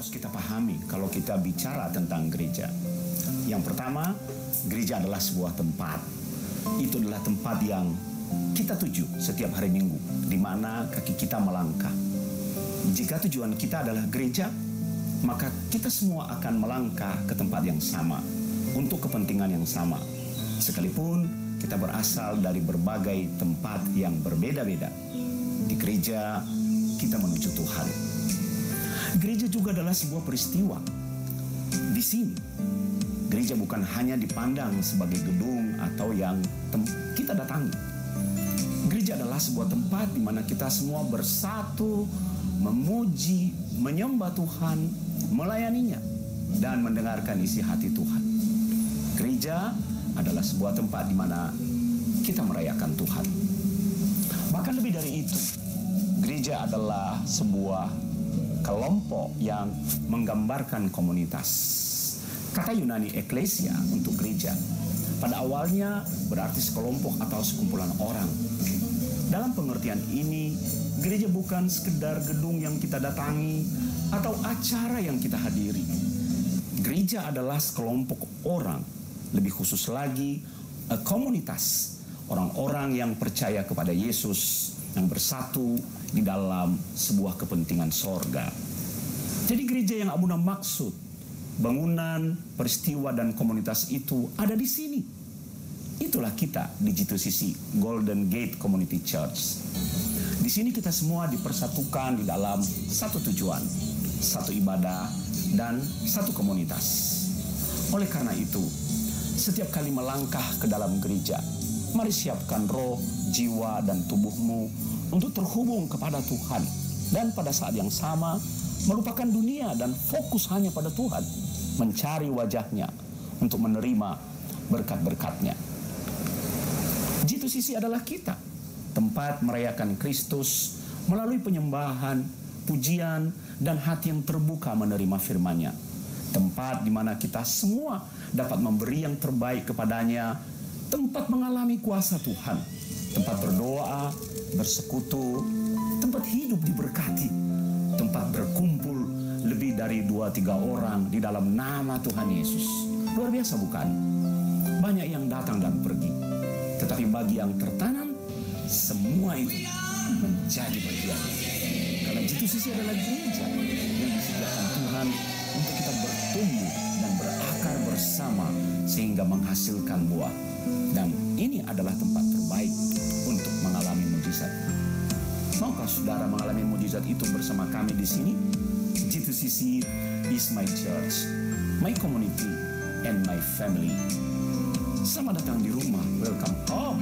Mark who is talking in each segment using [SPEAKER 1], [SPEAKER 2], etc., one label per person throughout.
[SPEAKER 1] harus kita pahami kalau kita bicara tentang gereja. Yang pertama, gereja adalah sebuah tempat. Itu adalah tempat yang kita tuju setiap hari Minggu, di mana kaki kita melangkah. Jika tujuan kita adalah gereja, maka kita semua akan melangkah ke tempat yang sama, untuk kepentingan yang sama. Sekalipun kita berasal dari berbagai tempat yang berbeda-beda. Di gereja, kita menuju Tuhan. Gereja juga adalah sebuah peristiwa. Di sini, gereja bukan hanya dipandang sebagai gedung atau yang kita datangi. Gereja adalah sebuah tempat di mana kita semua bersatu, memuji, menyembah Tuhan, melayaninya, dan mendengarkan isi hati Tuhan. Gereja adalah sebuah tempat di mana kita merayakan Tuhan. Bahkan lebih dari itu, gereja adalah sebuah kelompok yang menggambarkan komunitas. Kata Yunani eklesia untuk gereja pada awalnya berarti sekelompok atau sekumpulan orang. Dalam pengertian ini, gereja bukan sekedar gedung yang kita datangi atau acara yang kita hadiri. Gereja adalah sekelompok orang, lebih khusus lagi komunitas orang-orang yang percaya kepada Yesus, yang bersatu di dalam sebuah kepentingan sorga. Jadi gereja yang Abuna maksud, bangunan, peristiwa, dan komunitas itu ada di sini. Itulah kita di G2CC, Golden Gate Community Church. Di sini kita semua dipersatukan di dalam satu tujuan, satu ibadah, dan satu komunitas. Oleh karena itu, setiap kali melangkah ke dalam gereja, mari siapkan roh, jiwa, dan tubuhmu untuk terhubung kepada Tuhan. Dan pada saat yang sama, melupakan dunia dan fokus hanya pada Tuhan. Mencari wajahnya untuk menerima berkat-berkatnya. G2CC adalah kita. Tempat merayakan Kristus melalui penyembahan, pujian, dan hati yang terbuka menerima firman-Nya. Tempat di mana kita semua dapat memberi yang terbaik kepadanya. Tempat mengalami kuasa Tuhan. Tempat berdoa, bersekutu, tempat hidup diberkati, tempat berkumpul lebih dari 2-3 orang di dalam nama Tuhan Yesus. Luar biasa bukan? Banyak yang datang dan pergi, tetapi bagi yang tertanam, semua itu menjadi bagian. Karena G2CC adalah gereja yang disediakan Tuhan untuk kita bertumbuh dan berakar bersama sehingga menghasilkan buah. Dan ini adalah tempat terbaik untuk mengalami mujizat. Maukah saudara mengalami mujizat itu bersama kami di sini? G2CC is my church, my community, and my family. Selamat datang di rumah, welcome home.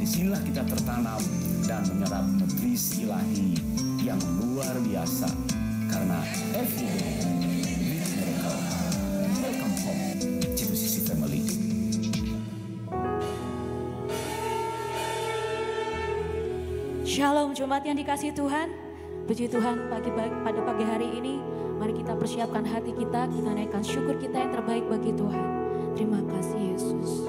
[SPEAKER 1] Disinilah kita tertanam dan menyerap nutrisi ilahi yang luar biasa. Karena every day, with miracle. Welcome home, G2CC family.
[SPEAKER 2] Shalom jemaat yang dikasihi Tuhan. Puji Tuhan pada pagi hari ini, mari kita persiapkan hati kita naikkan syukur kita yang terbaik bagi Tuhan. Terima kasih Yesus.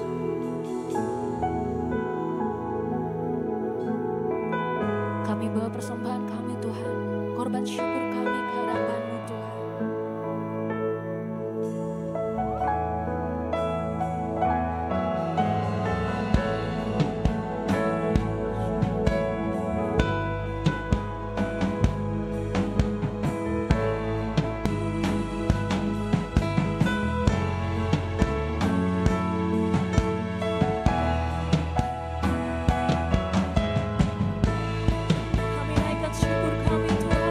[SPEAKER 2] Kami bawa persembahan kami Tuhan, korban syukur kami ke hadapan-Mu Tuhan. Kami naikkan syukur kami Tuhan.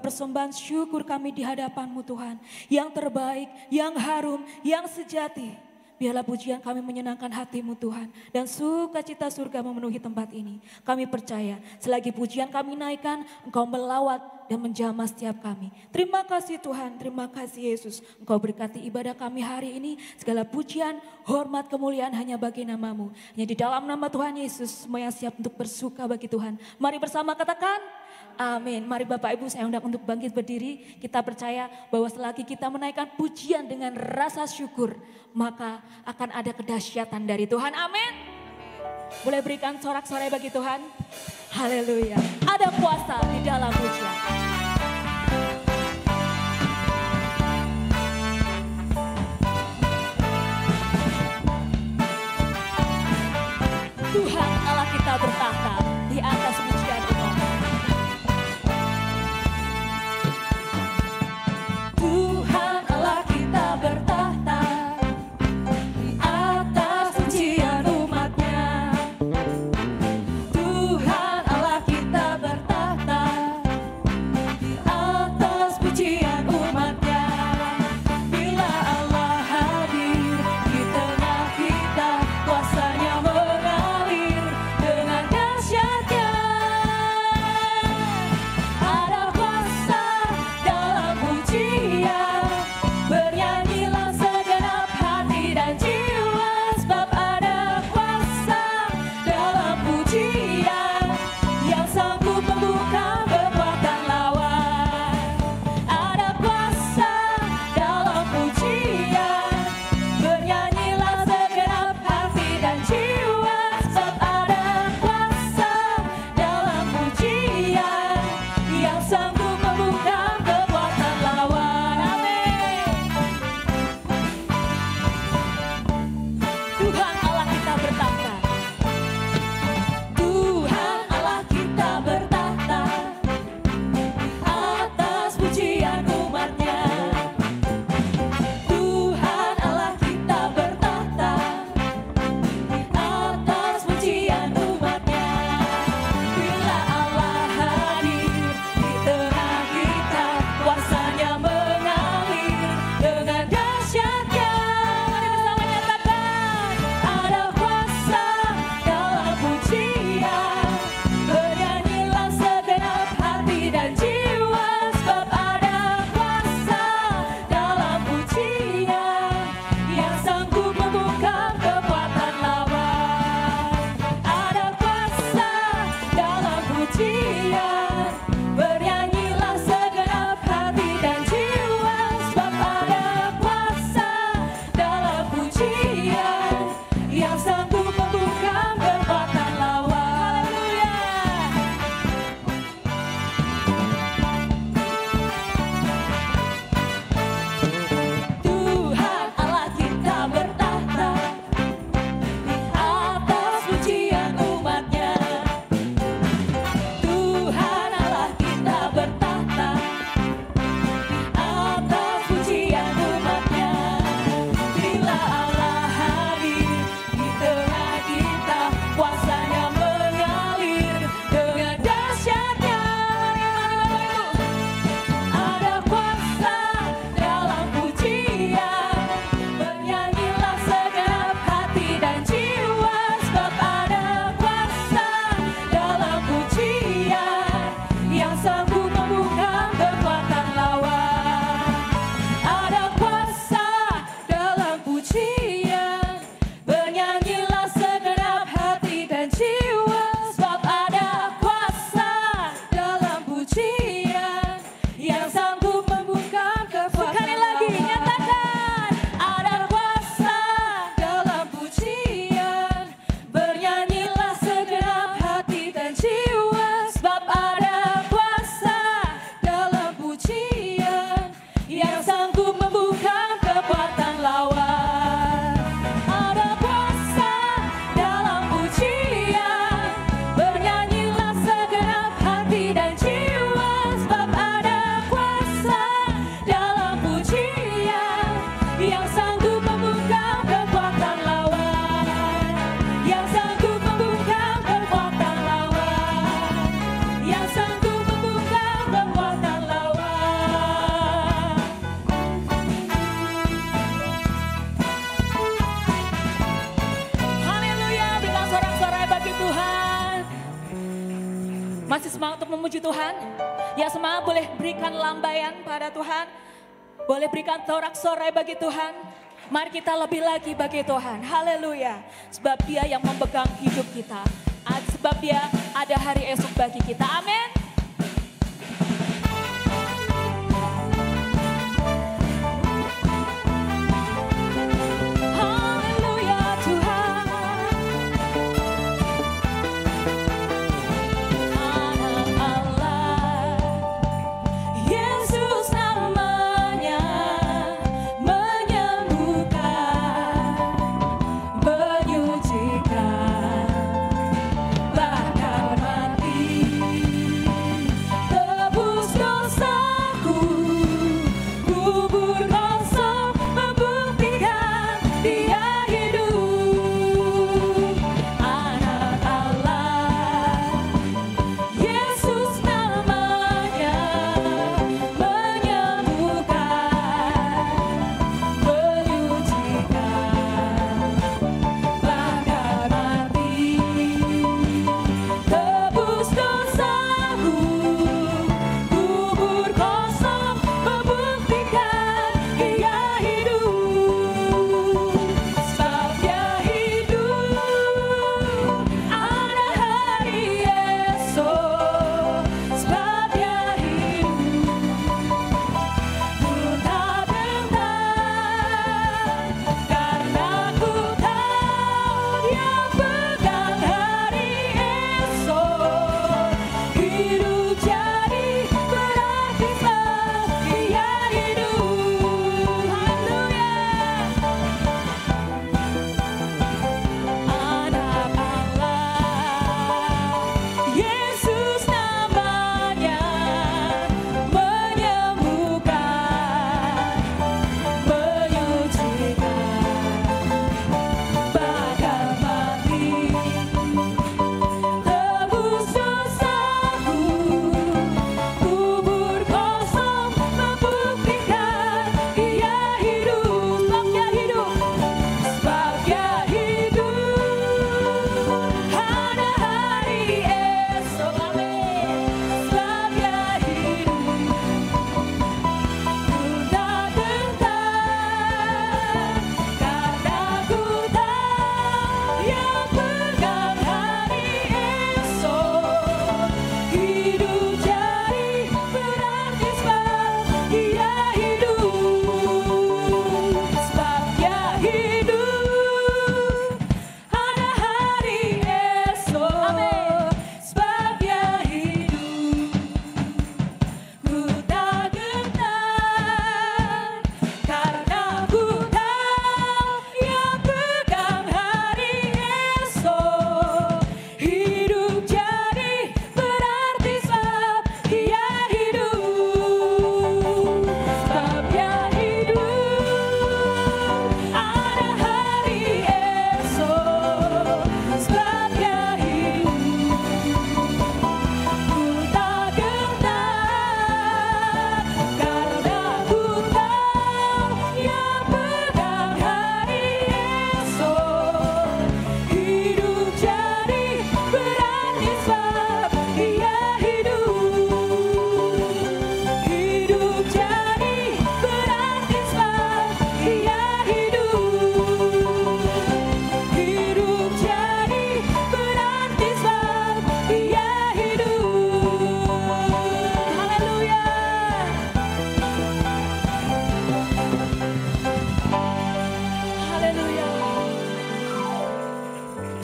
[SPEAKER 2] persembahan syukur kami di hadapan-Mu Tuhan. Yang terbaik, yang harum, yang sejati. Biarlah pujian kami menyenangkan hati-Mu Tuhan. Dan sukacita surga memenuhi tempat ini. Kami percaya selagi pujian kami naikkan, Engkau melawat dan menjamah setiap kami. Terima kasih Tuhan, terima kasih Yesus. Engkau berkati ibadah kami hari ini. Segala pujian, hormat, kemuliaan hanya bagi nama-Mu. Hanya di dalam nama Tuhan Yesus, semua yang siap untuk bersuka bagi Tuhan. Mari bersama katakan, amin. Mari Bapak Ibu saya undang untuk bangkit berdiri. Kita percaya bahwa selagi kita menaikkan pujian dengan rasa syukur, maka akan ada kedahsyatan dari Tuhan. Amin. Boleh berikan sorak-sorai bagi Tuhan. Haleluya. Ada kuasa di dalam pujian. Tuhan Allah kita bertahta di atas pujian umat. Tuhan Allah kita bertahta di atas pujian umat-Nya. Tuhan Allah kita bertahta memuji Tuhan? Yang semangat boleh berikan lambaian pada Tuhan. Boleh berikan sorak-sorai bagi Tuhan. Mari kita lebih lagi bagi Tuhan. Haleluya. Sebab Dia yang memegang hidup kita. Sebab Dia ada hari esok bagi kita. Amin.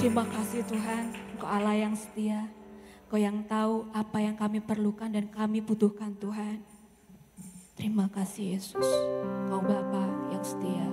[SPEAKER 2] Terima kasih Tuhan, Engkau Allah yang setia. Engkau yang tahu apa yang kami perlukan dan kami butuhkan Tuhan. Terima kasih Yesus, Engkau Bapa yang setia.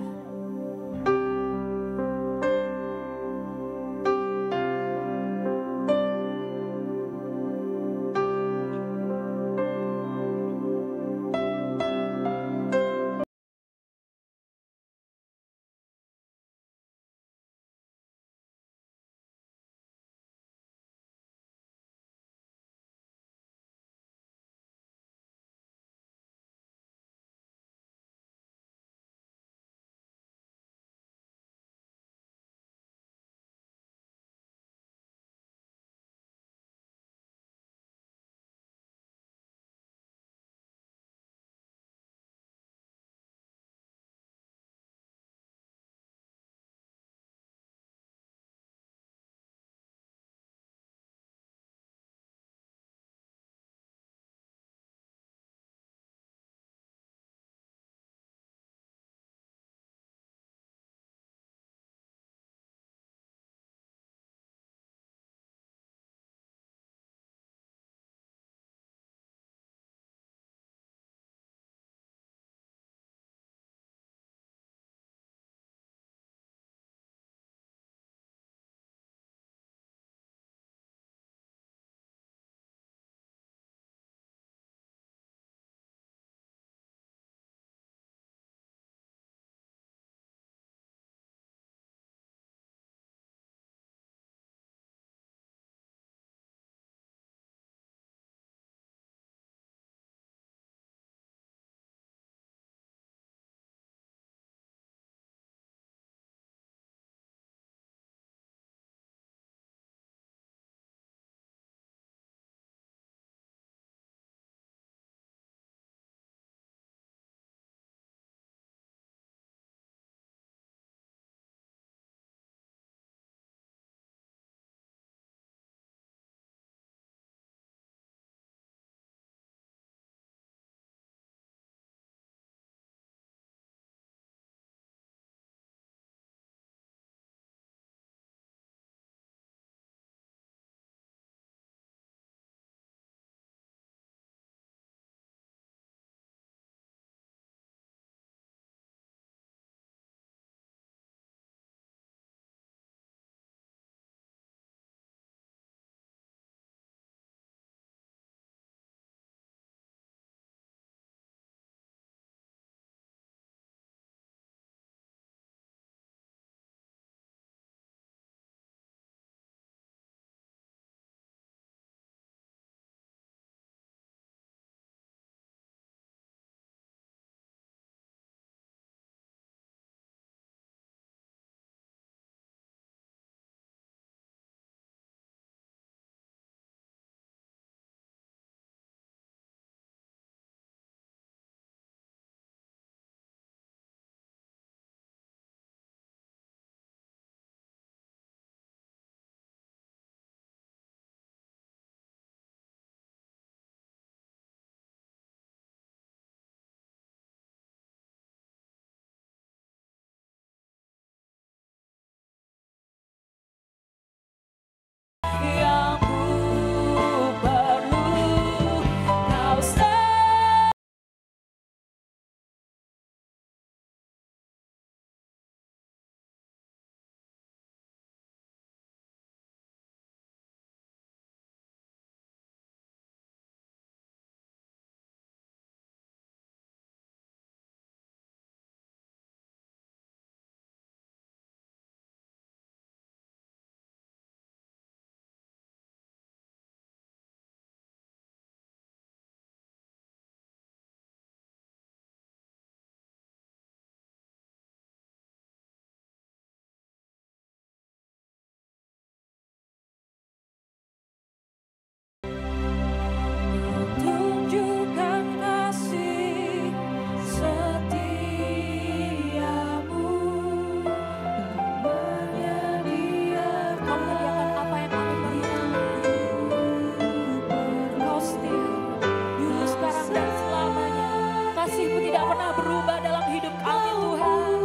[SPEAKER 2] pernah berubah dalam hidup kami Tuhan.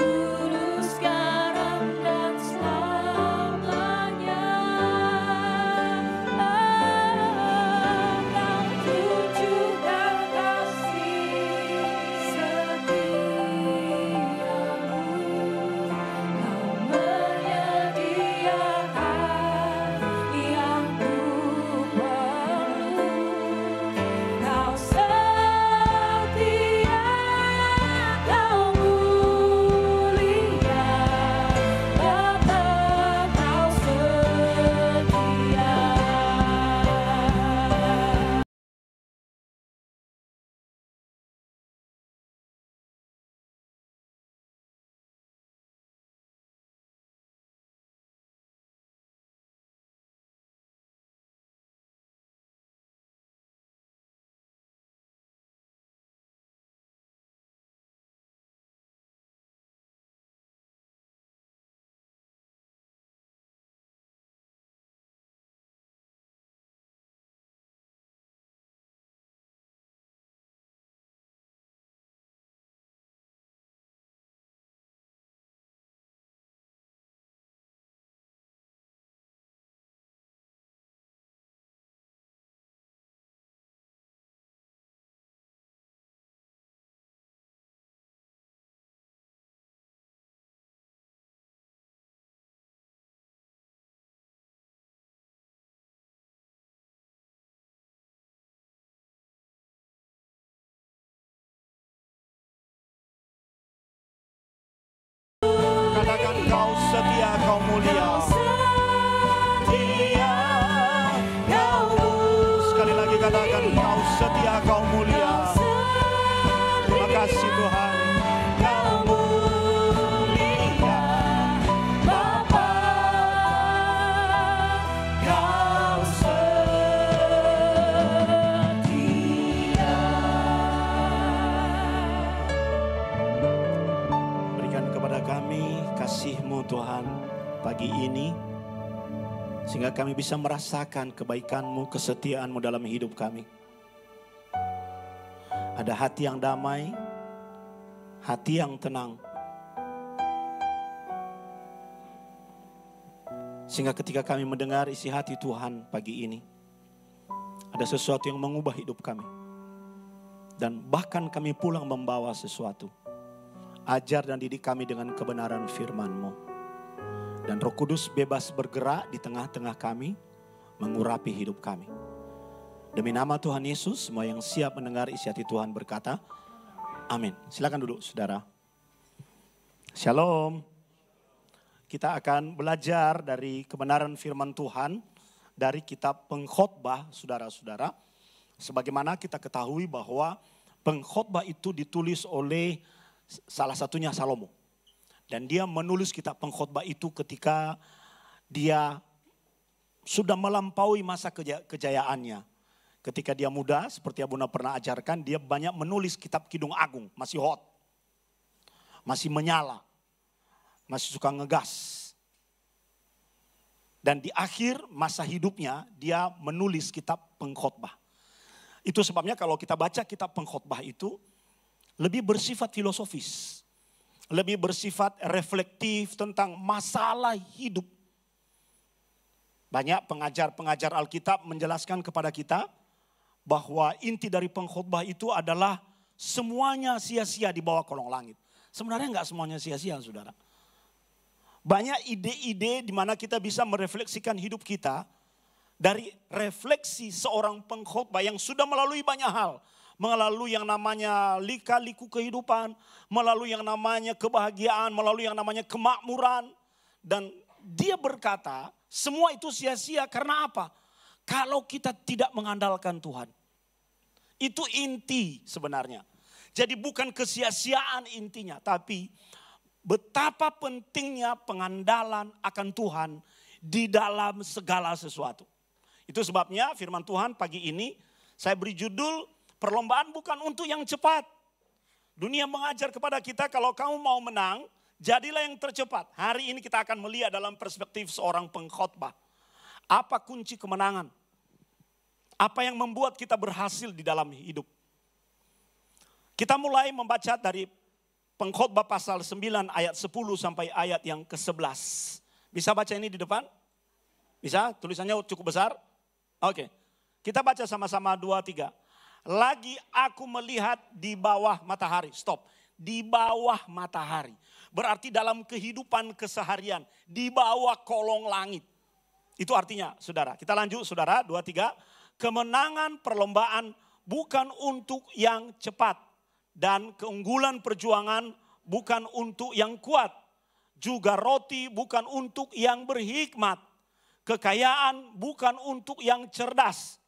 [SPEAKER 2] Dulu, sekarang, dan selamanya. Kau tunjukkan kasih setiamu. Kau menyediakan yang ku perlu. Kau setia, kau mulia, tetap kau setia.
[SPEAKER 3] Katakan kau setia, kau mulia. Setia, kau. Sekali lagi katakan kau setia, kau mulia. Terima kasih Tuhan. Kau mulia, Bapa. Kau setia. Berikan kepada kami kasih-Mu Tuhan pagi ini, sehingga kami bisa merasakan kebaikan-Mu, kesetiaan-Mu dalam hidup kami. Ada hati yang damai, hati yang tenang, sehingga ketika kami mendengar isi hati Tuhan pagi ini, ada sesuatu yang mengubah hidup kami. Dan bahkan kami pulang membawa sesuatu. Ajar dan didik kami dengan kebenaran firman-Mu. Dan Roh Kudus bebas bergerak di tengah-tengah kami, mengurapi hidup kami. Demi nama Tuhan Yesus, semua yang siap mendengar isi hati Tuhan berkata, amin. Silakan duduk saudara. Shalom. Kita akan belajar dari kebenaran firman Tuhan dari kitab Pengkhotbah, saudara-saudara. Sebagaimana kita ketahui bahwa Pengkhotbah itu ditulis oleh salah satunya Salomo. Dan dia menulis kitab Pengkhotbah itu ketika dia sudah melampaui masa kejayaannya. Ketika dia muda, seperti Abuna pernah ajarkan, dia banyak menulis kitab Kidung Agung, masih hot, masih menyala, masih suka ngegas. Dan di akhir masa hidupnya, dia menulis kitab Pengkhotbah. Itu sebabnya kalau kita baca kitab Pengkhotbah itu, lebih bersifat filosofis, lebih bersifat reflektif tentang masalah hidup. Banyak pengajar-pengajar Alkitab menjelaskan kepada kita bahwa inti dari Pengkhotbah itu adalah semuanya sia-sia di bawah kolong langit. Sebenarnya enggak semuanya sia-sia, saudara. Banyak ide-ide di mana kita bisa merefleksikan hidup kita dari refleksi seorang pengkhotbah yang sudah melalui banyak hal. Melalui yang namanya lika-liku kehidupan, melalui yang namanya kebahagiaan, melalui yang namanya kemakmuran. Dan dia berkata, semua itu sia-sia karena apa? Kalau kita tidak mengandalkan Tuhan. Itu inti sebenarnya. Jadi bukan kesia-siaan intinya, tapi betapa pentingnya pengandalan akan Tuhan di dalam segala sesuatu. Itu sebabnya firman Tuhan pagi ini saya beri judul, perlombaan bukan untuk yang cepat. Dunia mengajar kepada kita kalau kamu mau menang, jadilah yang tercepat. Hari ini kita akan melihat dalam perspektif seorang pengkhotbah. Apa kunci kemenangan? Apa yang membuat kita berhasil di dalam hidup? Kita mulai membaca dari Pengkhotbah pasal 9 ayat 10 sampai ayat yang ke-11. Bisa baca ini di depan? Bisa? Tulisannya cukup besar? Oke. Kita baca sama-sama 2, 3. Lagi aku melihat di bawah matahari. Stop. Di bawah matahari. Berarti dalam kehidupan keseharian. Di bawah kolong langit. Itu artinya, saudara. Kita lanjut, saudara. 2, 3. Kemenangan perlombaan bukan untuk yang cepat. Dan keunggulan perjuangan bukan untuk yang kuat. Juga roti bukan untuk yang berhikmat. Kekayaan bukan untuk yang cerdas.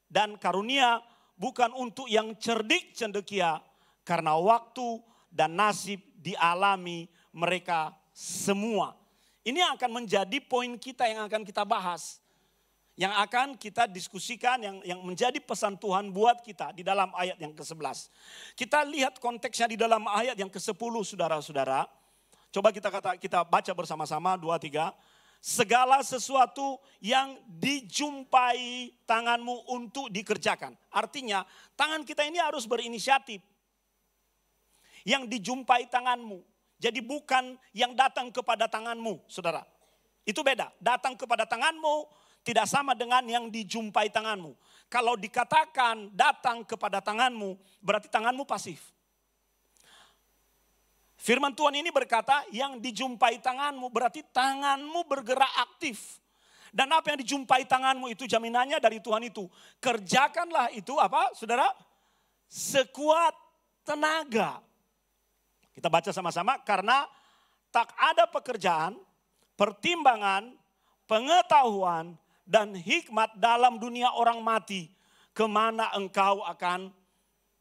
[SPEAKER 3] Dan karunia bukan untuk yang cerdik cendekia. Karena waktu dan nasib dialami mereka semua. Ini akan menjadi poin kita yang akan kita bahas. Yang akan kita diskusikan, yang menjadi pesan Tuhan buat kita di dalam ayat yang ke-11. Kita lihat konteksnya di dalam ayat yang ke-10, saudara-saudara. Coba kita baca bersama-sama, 2, 3. Segala sesuatu yang dijumpai tanganmu untuk dikerjakan. Artinya, tangan kita ini harus berinisiatif. Yang dijumpai tanganmu. Jadi bukan yang datang kepada tanganmu, saudara. Itu beda, datang kepada tanganmu tidak sama dengan yang dijumpai tanganmu. Kalau dikatakan datang kepada tanganmu, berarti tanganmu pasif. Firman Tuhan ini berkata, yang dijumpai tanganmu, berarti tanganmu bergerak aktif. Dan apa yang dijumpai tanganmu itu jaminannya dari Tuhan itu. Kerjakanlah itu apa, saudara? Sekuat tenaga. Kita baca sama-sama, karena tak ada pekerjaan, pertimbangan, pengetahuan, dan hikmat dalam dunia orang mati, kemana engkau akan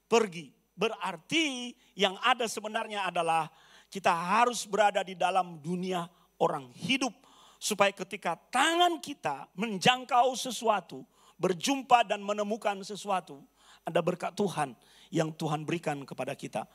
[SPEAKER 3] pergi. Berarti yang ada sebenarnya adalah kita harus berada di dalam dunia orang hidup. Supaya ketika tangan kita menjangkau sesuatu, berjumpa dan menemukan sesuatu, ada berkat Tuhan yang Tuhan berikan kepada kita.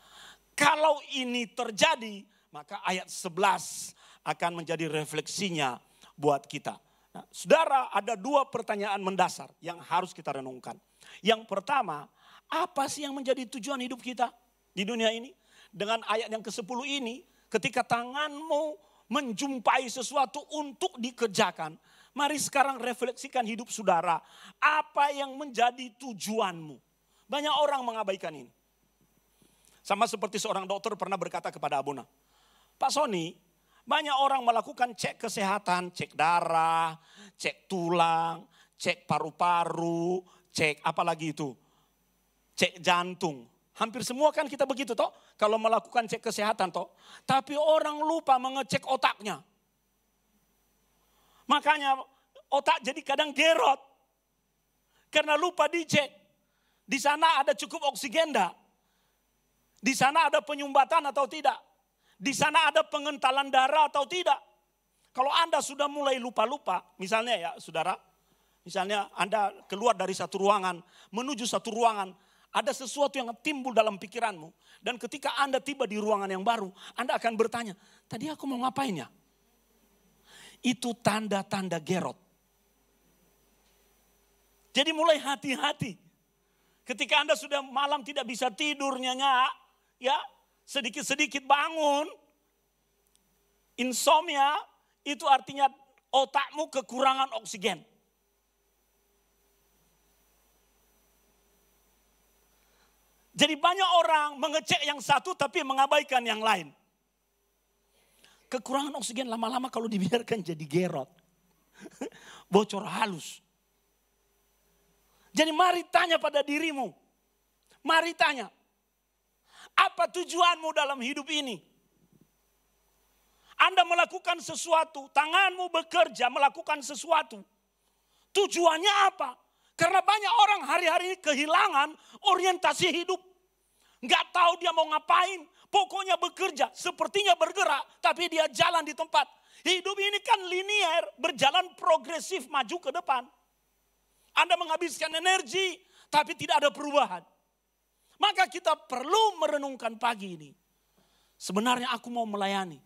[SPEAKER 3] Kalau ini terjadi, maka ayat 11 akan menjadi refleksinya buat kita. Nah, saudara, ada 2 pertanyaan mendasar yang harus kita renungkan. Yang pertama, apa sih yang menjadi tujuan hidup kita di dunia ini? Dengan ayat yang ke-10 ini, ketika tanganmu menjumpai sesuatu untuk dikerjakan, mari sekarang refleksikan hidup saudara. Apa yang menjadi tujuanmu? Banyak orang mengabaikan ini. Sama seperti seorang dokter pernah berkata kepada Abuna, Pak Sony, banyak orang melakukan cek kesehatan, cek darah, cek tulang, cek paru-paru, cek apa lagi itu, cek jantung. Hampir semua kan kita begitu toh, kalau melakukan cek kesehatan toh. Tapi orang lupa mengecek otaknya. Makanya otak jadi kadang gerot. Karena lupa dicek. Di sana ada cukup oksigen enggak? Di sana ada penyumbatan atau tidak? Di sana ada pengentalan darah atau tidak? Kalau Anda sudah mulai lupa-lupa, misalnya ya saudara, misalnya Anda keluar dari satu ruangan, menuju satu ruangan, ada sesuatu yang timbul dalam pikiranmu. Dan ketika Anda tiba di ruangan yang baru, Anda akan bertanya, tadi aku mau ngapain ya? Itu tanda-tanda gerot. Jadi mulai hati-hati. Ketika Anda sudah malam tidak bisa tidur nyenyak, ya, sedikit-sedikit bangun, insomnia, itu artinya otakmu kekurangan oksigen. Jadi banyak orang mengecek yang satu tapi mengabaikan yang lain. Kekurangan oksigen lama-lama kalau dibiarkan jadi gerot. Bocor halus. Jadi mari tanya pada dirimu. Mari tanya. Apa tujuanmu dalam hidup ini? Anda melakukan sesuatu, tanganmu bekerja melakukan sesuatu. Tujuannya apa? Karena banyak orang hari-hari ini kehilangan orientasi hidup. Nggak tahu dia mau ngapain. Pokoknya bekerja, sepertinya bergerak, tapi dia jalan di tempat. Hidup ini kan linier, berjalan progresif maju ke depan. Anda menghabiskan energi, tapi tidak ada perubahan. Maka kita perlu merenungkan pagi ini. Sebenarnya aku mau melayani,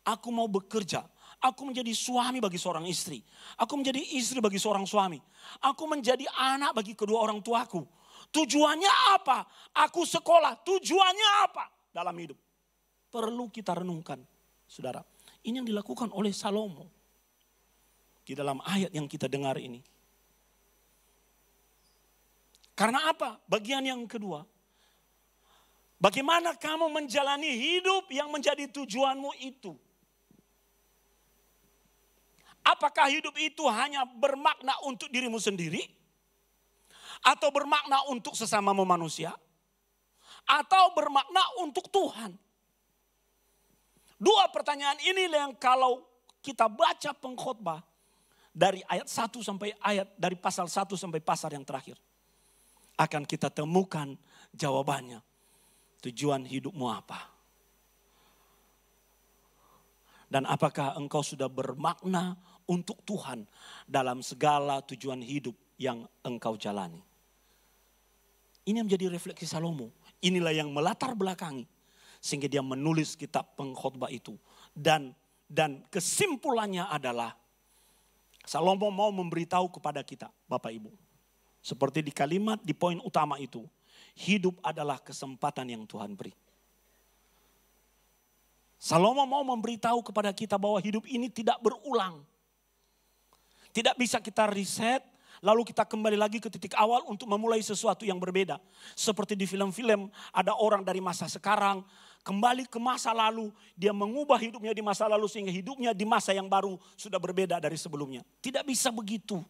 [SPEAKER 3] aku mau bekerja, Aku menjadi suami bagi seorang istri. Aku menjadi istri bagi seorang suami. Aku menjadi anak bagi kedua orang tuaku. Tujuannya apa? Aku sekolah. Tujuannya apa dalam hidup? Perlu kita renungkan, saudara. Ini yang dilakukan oleh Salomo di dalam ayat yang kita dengar ini. Karena apa? Bagian yang kedua. Bagaimana kamu menjalani hidup yang menjadi tujuanmu itu? Apakah hidup itu hanya bermakna untuk dirimu sendiri? Atau bermakna untuk sesamamu manusia? Atau bermakna untuk Tuhan? Dua pertanyaan inilah yang kalau kita baca pengkhotbah dari ayat 1 sampai dari pasal 1 sampai pasal yang terakhir, akan kita temukan jawabannya. Tujuan hidupmu apa? Dan apakah engkau sudah bermakna untuk Tuhan dalam segala tujuan hidup yang engkau jalani? Ini yang menjadi refleksi Salomo. Inilah yang melatar belakangi sehingga dia menulis kitab pengkhotbah itu. Dan kesimpulannya adalah Salomo mau memberitahu kepada kita, Bapak Ibu. Seperti di kalimat, di poin utama itu. Hidup adalah kesempatan yang Tuhan beri. Salomo mau memberitahu kepada kita bahwa hidup ini tidak berulang. Tidak bisa kita reset, lalu kita kembali lagi ke titik awal untuk memulai sesuatu yang berbeda. Seperti di film-film, ada orang dari masa sekarang kembali ke masa lalu. Dia mengubah hidupnya di masa lalu sehingga hidupnya di masa yang baru sudah berbeda dari sebelumnya. Tidak bisa begitu.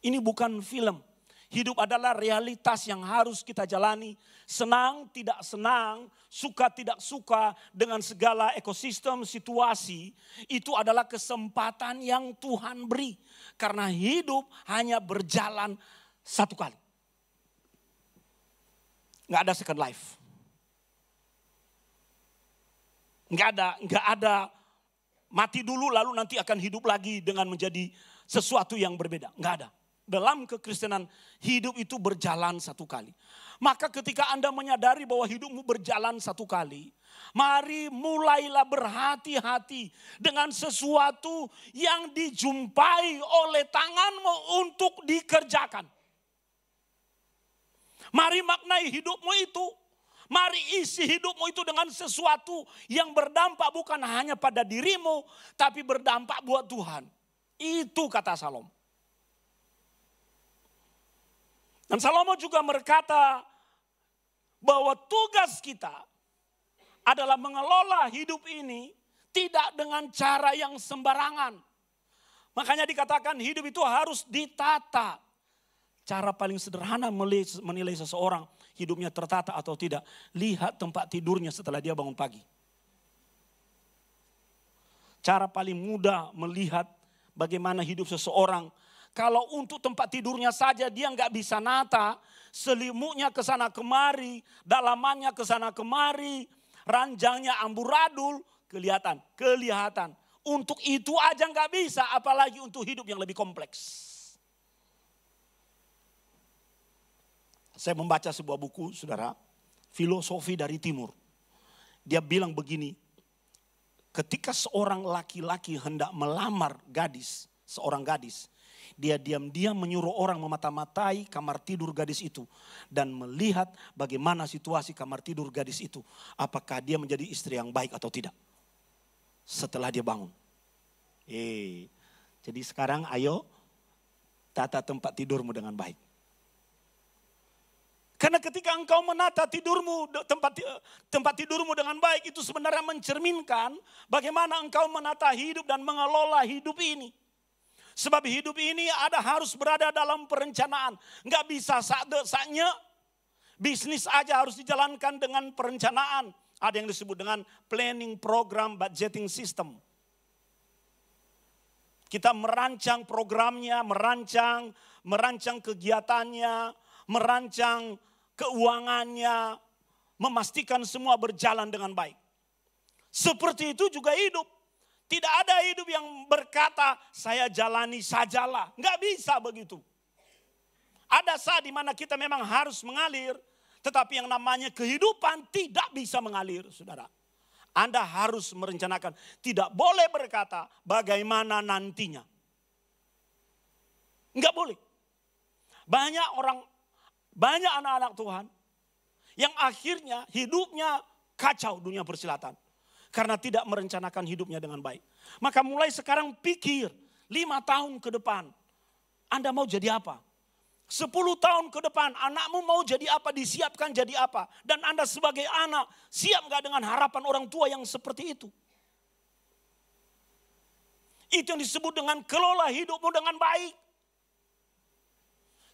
[SPEAKER 3] Ini bukan film. Hidup adalah realitas yang harus kita jalani. Senang, tidak senang, suka, tidak suka dengan segala ekosistem, situasi. Itu adalah kesempatan yang Tuhan beri. Karena hidup hanya berjalan satu kali. Nggak ada second life. Nggak ada mati dulu lalu nanti akan hidup lagi dengan menjadi sesuatu yang berbeda. Nggak ada. Dalam kekristenan hidup itu berjalan satu kali. Maka ketika Anda menyadari bahwa hidupmu berjalan satu kali, mari mulailah berhati-hati dengan sesuatu yang dijumpai oleh tanganmu untuk dikerjakan. Mari maknai hidupmu itu. Mari isi hidupmu itu dengan sesuatu yang berdampak bukan hanya pada dirimu, tapi berdampak buat Tuhan. Itu kata Salomo. Dan Salomo juga berkata bahwa tugas kita adalah mengelola hidup ini tidak dengan cara yang sembarangan. Makanya dikatakan hidup itu harus ditata. Cara paling sederhana menilai seseorang hidupnya tertata atau tidak. Lihat tempat tidurnya setelah dia bangun pagi. Cara paling mudah melihat bagaimana hidup seseorang. Kalau untuk tempat tidurnya saja dia nggak bisa nata, selimutnya ke sana kemari, dalamannya ke sana kemari, ranjangnya amburadul, kelihatan. Untuk itu aja nggak bisa, apalagi untuk hidup yang lebih kompleks. Saya membaca sebuah buku, saudara, Filosofi dari Timur. Dia bilang begini, ketika seorang laki-laki hendak melamar seorang gadis, dia diam-diam menyuruh orang memata-matai kamar tidur gadis itu. Dan melihat bagaimana situasi kamar tidur gadis itu. Apakah dia menjadi istri yang baik atau tidak. Setelah dia bangun. Jadi sekarang ayo tata tempat tidurmu dengan baik. Karena ketika engkau menata tempat tidurmu dengan baik. Itu sebenarnya mencerminkan bagaimana engkau menata hidup dan mengelola hidup ini. Sebab hidup ini harus berada dalam perencanaan. Nggak bisa saat-saatnya bisnis aja harus dijalankan dengan perencanaan. Ada yang disebut dengan planning program budgeting system. Kita merancang programnya, merancang kegiatannya, merancang keuangannya, memastikan semua berjalan dengan baik. Seperti itu juga hidup. Tidak ada hidup yang berkata, saya jalani sajalah. Nggak bisa begitu. Ada saat di mana kita memang harus mengalir. Tetapi yang namanya kehidupan tidak bisa mengalir, saudara. Anda harus merencanakan. Tidak boleh berkata bagaimana nantinya. Enggak boleh. Banyak anak-anak Tuhan yang akhirnya hidupnya kacau dunia persilatan. Karena tidak merencanakan hidupnya dengan baik. Maka mulai sekarang pikir 5 tahun ke depan Anda mau jadi apa? 10 tahun ke depan anakmu mau jadi apa, disiapkan jadi apa. Dan Anda sebagai anak siap gak dengan harapan orang tua yang seperti itu? Itu yang disebut dengan kelola hidupmu dengan baik.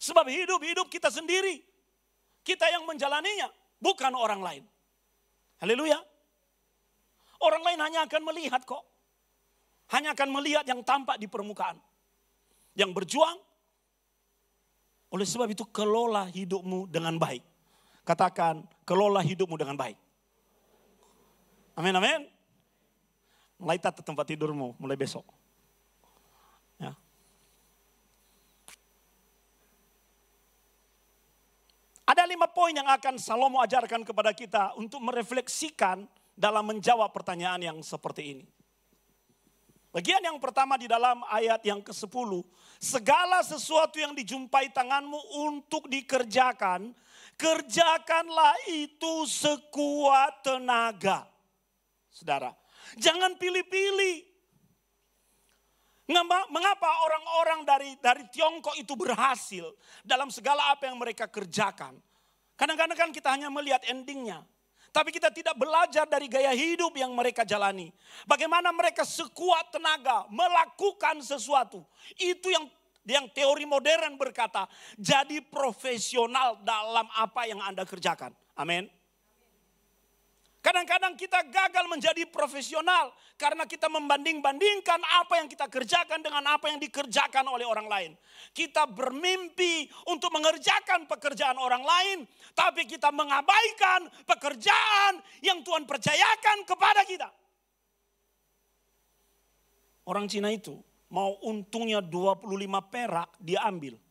[SPEAKER 3] Sebab hidup kita sendiri. Kita yang menjalaninya, bukan orang lain. Haleluya. Orang lain hanya akan melihat kok. Hanya akan melihat yang tampak di permukaan. Yang berjuang. Oleh sebab itu kelola hidupmu dengan baik. Katakan kelola hidupmu dengan baik. Amin, amin. Mulai tata tempat tidurmu mulai besok. Ya. Ada 5 poin yang akan Salomo ajarkan kepada kita untuk merefleksikan dalam menjawab pertanyaan yang seperti ini. Bagian yang pertama di dalam ayat yang ke-10. Segala sesuatu yang dijumpai tanganmu untuk dikerjakan, kerjakanlah itu sekuat tenaga. Saudara, jangan pilih-pilih. Mengapa orang-orang dari Tiongkok itu berhasil dalam segala apa yang mereka kerjakan? Kadang-kadang kan kita hanya melihat endingnya. Tapi kita tidak belajar dari gaya hidup yang mereka jalani. Bagaimana mereka sekuat tenaga melakukan sesuatu. Itu yang teori modern berkata, jadi profesional dalam apa yang Anda kerjakan. Amin. Kadang-kadang kita gagal menjadi profesional karena kita membanding-bandingkan apa yang kita kerjakan dengan apa yang dikerjakan oleh orang lain. Kita bermimpi untuk mengerjakan pekerjaan orang lain, tapi kita mengabaikan pekerjaan yang Tuhan percayakan kepada kita. Orang Cina itu mau untungnya 25 perak dia ambil.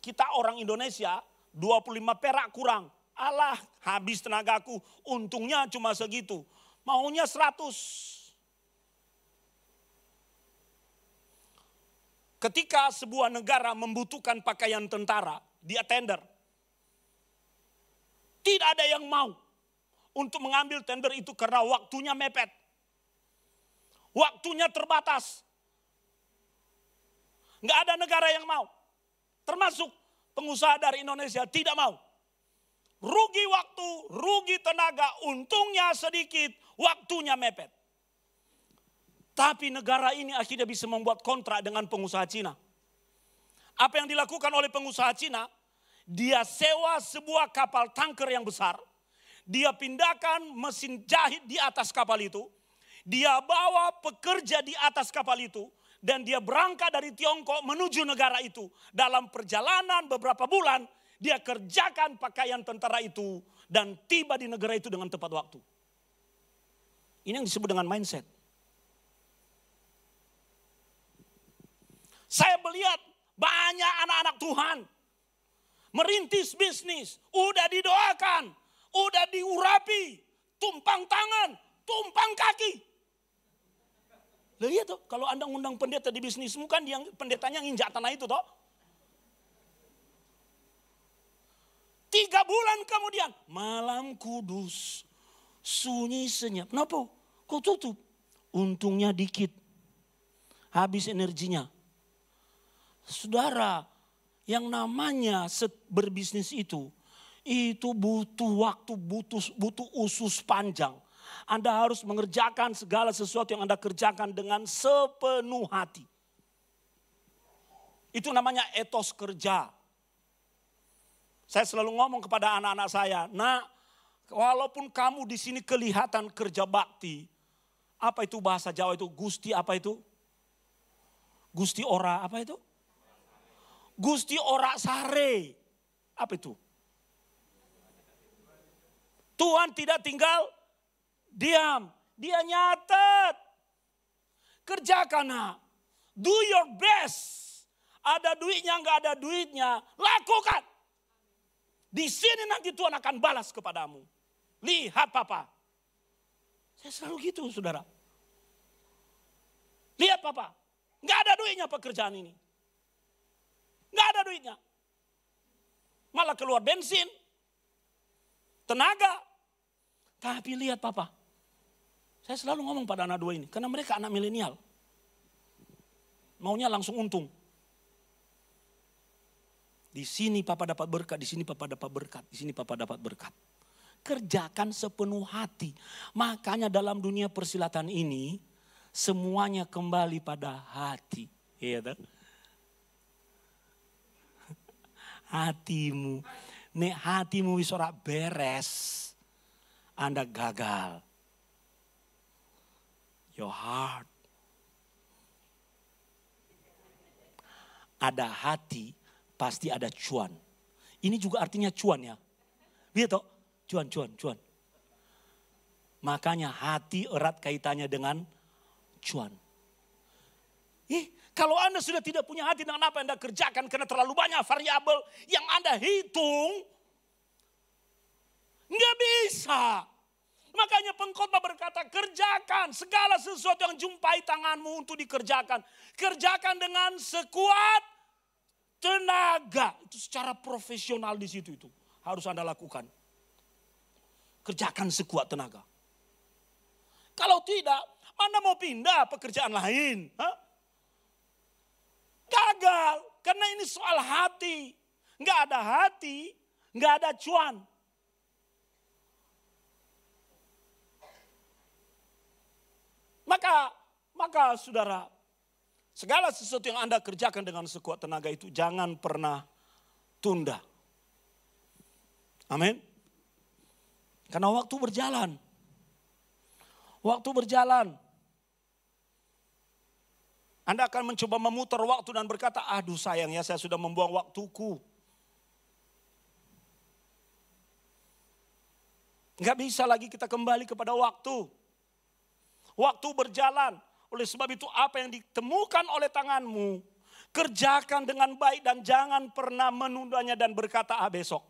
[SPEAKER 3] Kita orang Indonesia 25 perak kurang. Alah, habis tenagaku, untungnya cuma segitu. Maunya 100. Ketika sebuah negara membutuhkan pakaian tentara, dia tender. Tidak ada yang mau untuk mengambil tender itu karena waktunya mepet. Waktunya terbatas. Nggak ada negara yang mau. Termasuk pengusaha dari Indonesia tidak mau. Rugi waktu, rugi tenaga, untungnya sedikit, waktunya mepet. Tapi negara ini akhirnya bisa membuat kontrak dengan pengusaha Cina. Apa yang dilakukan oleh pengusaha Cina? Dia sewa sebuah kapal tanker yang besar. Dia pindahkan mesin jahit di atas kapal itu. Dia bawa pekerja di atas kapal itu. Dan dia berangkat dari Tiongkok menuju negara itu. Dalam perjalanan beberapa bulan, dia kerjakan pakaian tentara itu dan tiba di negara itu dengan tepat waktu. Ini yang disebut dengan mindset. Saya melihat banyak anak-anak Tuhan merintis bisnis, udah didoakan, udah diurapi, tumpang tangan, tumpang kaki. Lihat tuh, kalau Anda ngundang pendeta di bisnismu kan yang pendetanya nginjak tanah itu toh. 3 bulan kemudian, malam kudus, sunyi senyap. Kenapa? Kok tutup? Untungnya dikit, habis energinya. Saudara, yang namanya berbisnis itu butuh waktu, butuh usus panjang. Anda harus mengerjakan segala sesuatu yang Anda kerjakan dengan sepenuh hati. Itu namanya etos kerja. Saya selalu ngomong kepada anak-anak saya, nak, walaupun kamu di sini kelihatan kerja bakti, apa itu bahasa Jawa itu? Gusti apa itu? Gusti ora apa itu? Gusti ora sare. Apa itu? Tuhan tidak tinggal diam, dia nyatet. Kerjakan, nak. Do your best. Ada duitnya, nggak ada duitnya, lakukan. Di sini nanti Tuhan akan balas kepadamu. Lihat Papa. Saya selalu gitu saudara. Lihat Papa. Nggak ada duitnya pekerjaan ini. Nggak ada duitnya. Malah keluar bensin. Tenaga. Tapi lihat Papa. Saya selalu ngomong pada anak dua ini. Karena mereka anak milenial. Maunya langsung untung. Di sini Papa dapat berkat, di sini Papa dapat berkat, di sini Papa dapat berkat. Kerjakan sepenuh hati. Makanya dalam dunia persilatan ini, semuanya kembali pada hati. Iya tak? Hatimu. Nek hatimu wis ora beres, Anda gagal. Your heart. Ada hati, pasti ada cuan. Ini juga artinya cuan ya. Lihat toh, cuan. Makanya hati erat kaitannya dengan cuan. Kalau Anda sudah tidak punya hati dengan apa yang Anda kerjakan karena terlalu banyak variabel yang Anda hitung, nggak bisa. Makanya pengkhotbah berkata, kerjakan segala sesuatu yang jumpai tanganmu untuk dikerjakan. Kerjakan dengan sekuat tenaga. Itu secara profesional di situ itu. Harus Anda lakukan. Kerjakan sekuat tenaga. Kalau tidak, Anda mau pindah pekerjaan lain. Gagal. Karena ini soal hati. Nggak ada hati, nggak ada cuan. Maka saudara, segala sesuatu yang Anda kerjakan dengan sekuat tenaga itu jangan pernah tunda. Amin. Karena waktu berjalan. Waktu berjalan. Anda akan mencoba memutar waktu dan berkata, aduh sayang ya saya sudah membuang waktuku. Enggak bisa lagi kita kembali kepada waktu. Waktu berjalan. Oleh sebab itu apa yang ditemukan oleh tanganmu, kerjakan dengan baik dan jangan pernah menundanya dan berkata besok.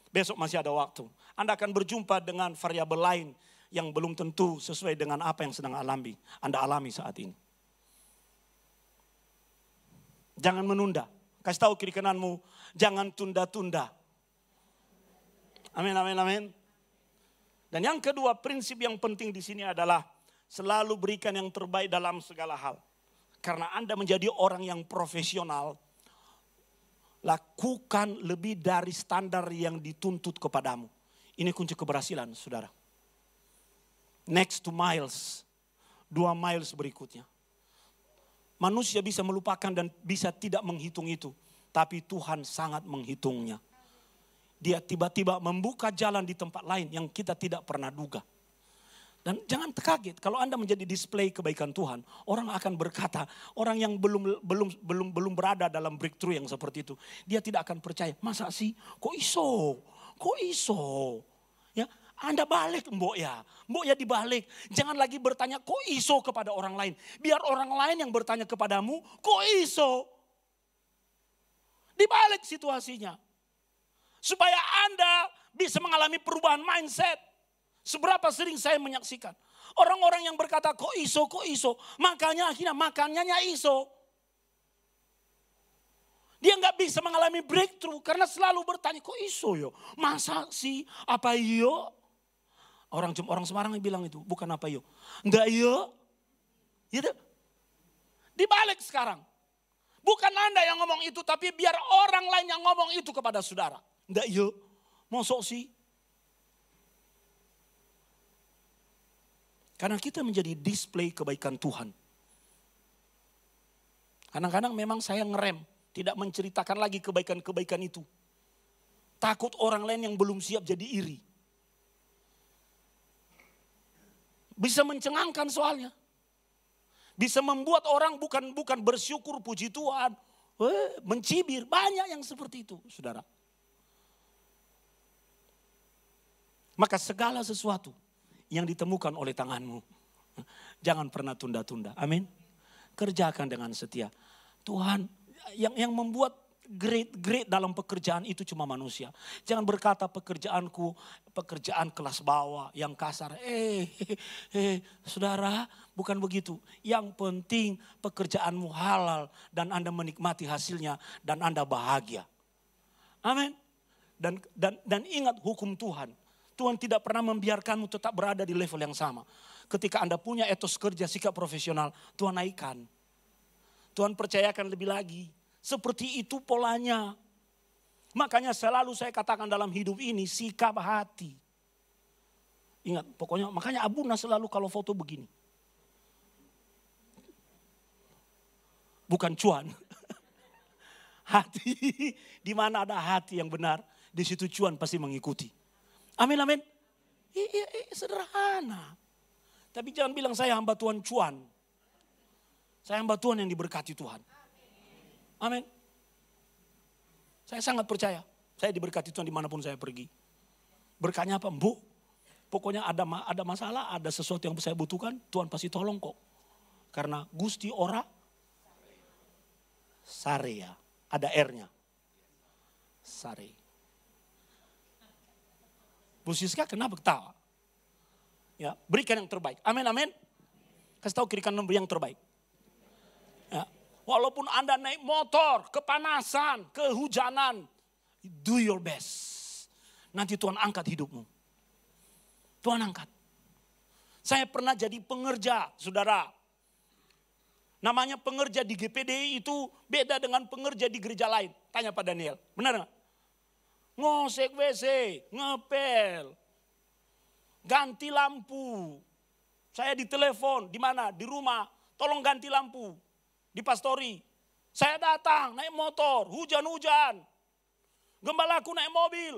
[SPEAKER 3] Besok masih ada waktu. Anda akan berjumpa dengan variabel lain yang belum tentu sesuai dengan apa yang sedang Anda alami saat ini. Jangan menunda. Kasih tahu kiri kananmu, jangan tunda-tunda. Amin, amin, amin. Dan yang kedua, prinsip yang penting di sini adalah selalu berikan yang terbaik dalam segala hal. Karena Anda menjadi orang yang profesional, lakukan lebih dari standar yang dituntut kepadamu. Ini kunci keberhasilan, saudara. Next to miles, 2 miles berikutnya. Manusia bisa melupakan dan bisa tidak menghitung itu. Tapi Tuhan sangat menghitungnya. Dia tiba-tiba membuka jalan di tempat lain yang kita tidak pernah duga. Dan jangan terkaget kalau Anda menjadi display kebaikan Tuhan, orang akan berkata, orang yang belum berada dalam breakthrough yang seperti itu, dia tidak akan percaya. Masa sih? Kok iso? Ya, Anda balik mbok ya dibalik. Jangan lagi bertanya kok iso kepada orang lain. Biar orang lain yang bertanya kepadamu, kok iso? Dibalik situasinya. Supaya Anda bisa mengalami perubahan mindset. Seberapa sering saya menyaksikan orang-orang yang berkata kok iso, makanya akhirnya makannya iso. Dia nggak bisa mengalami breakthrough karena selalu bertanya kok iso yo, masa sih, apa yo? Orang Semarang yang bilang itu bukan apa yo, enggak yo, gitu. Dibalik sekarang, bukan Anda yang ngomong itu, tapi biar orang lain yang ngomong itu kepada saudara, enggak yo, mosok sih. Karena kita menjadi display kebaikan Tuhan. Kadang-kadang memang saya ngerem. Tidak menceritakan lagi kebaikan-kebaikan itu. Takut orang lain yang belum siap jadi iri. Bisa mencengangkan soalnya. Bisa membuat orang bukan bersyukur puji Tuhan. Mencibir. Banyak yang seperti itu saudara. Maka segala sesuatu yang ditemukan oleh tanganmu, jangan pernah tunda-tunda. Amin. Kerjakan dengan setia. Tuhan yang membuat great dalam pekerjaan itu cuma manusia. Jangan berkata pekerjaanku pekerjaan kelas bawah yang kasar. Saudara, bukan begitu. Yang penting pekerjaanmu halal dan Anda menikmati hasilnya dan Anda bahagia. Amin. Dan ingat hukum Tuhan. Tuhan tidak pernah membiarkanmu tetap berada di level yang sama. Ketika Anda punya etos kerja, sikap profesional, Tuhan naikkan. Tuhan percayakan lebih lagi. Seperti itu polanya. Makanya selalu saya katakan dalam hidup ini, sikap hati. Ingat, pokoknya makanya Abuna selalu kalau foto begini. Bukan cuan. Hati, di mana ada hati yang benar, di situ cuan pasti mengikuti. Amin, amin. Sederhana. Tapi jangan bilang saya hamba Tuhan cuan. Saya hamba Tuhan yang diberkati Tuhan. Amin. Saya sangat percaya. Saya diberkati Tuhan dimanapun saya pergi. Berkahnya apa? Bu, pokoknya ada masalah, ada sesuatu yang saya butuhkan, Tuhan pasti tolong kok. Karena Gusti ora sare ya. Ada R-nya. Sare. Bu Siska kenapa ketawa? Ya, berikan yang terbaik. Amin, amin. Kasih tahu kiri kanan beri yang terbaik. Ya, walaupun Anda naik motor, kepanasan, kehujanan, do your best. Nanti Tuhan angkat hidupmu. Tuhan angkat. Saya pernah jadi pengerja, saudara. Namanya pengerja di GPDI itu beda dengan pengerja di gereja lain. Tanya Pak Daniel, benar nggak? Ngosek WC, ngepel, ganti lampu. Saya ditelepon, di mana? Di rumah, tolong ganti lampu. Di pastori. Saya datang, naik motor, hujan-hujan. Gembalaku naik mobil.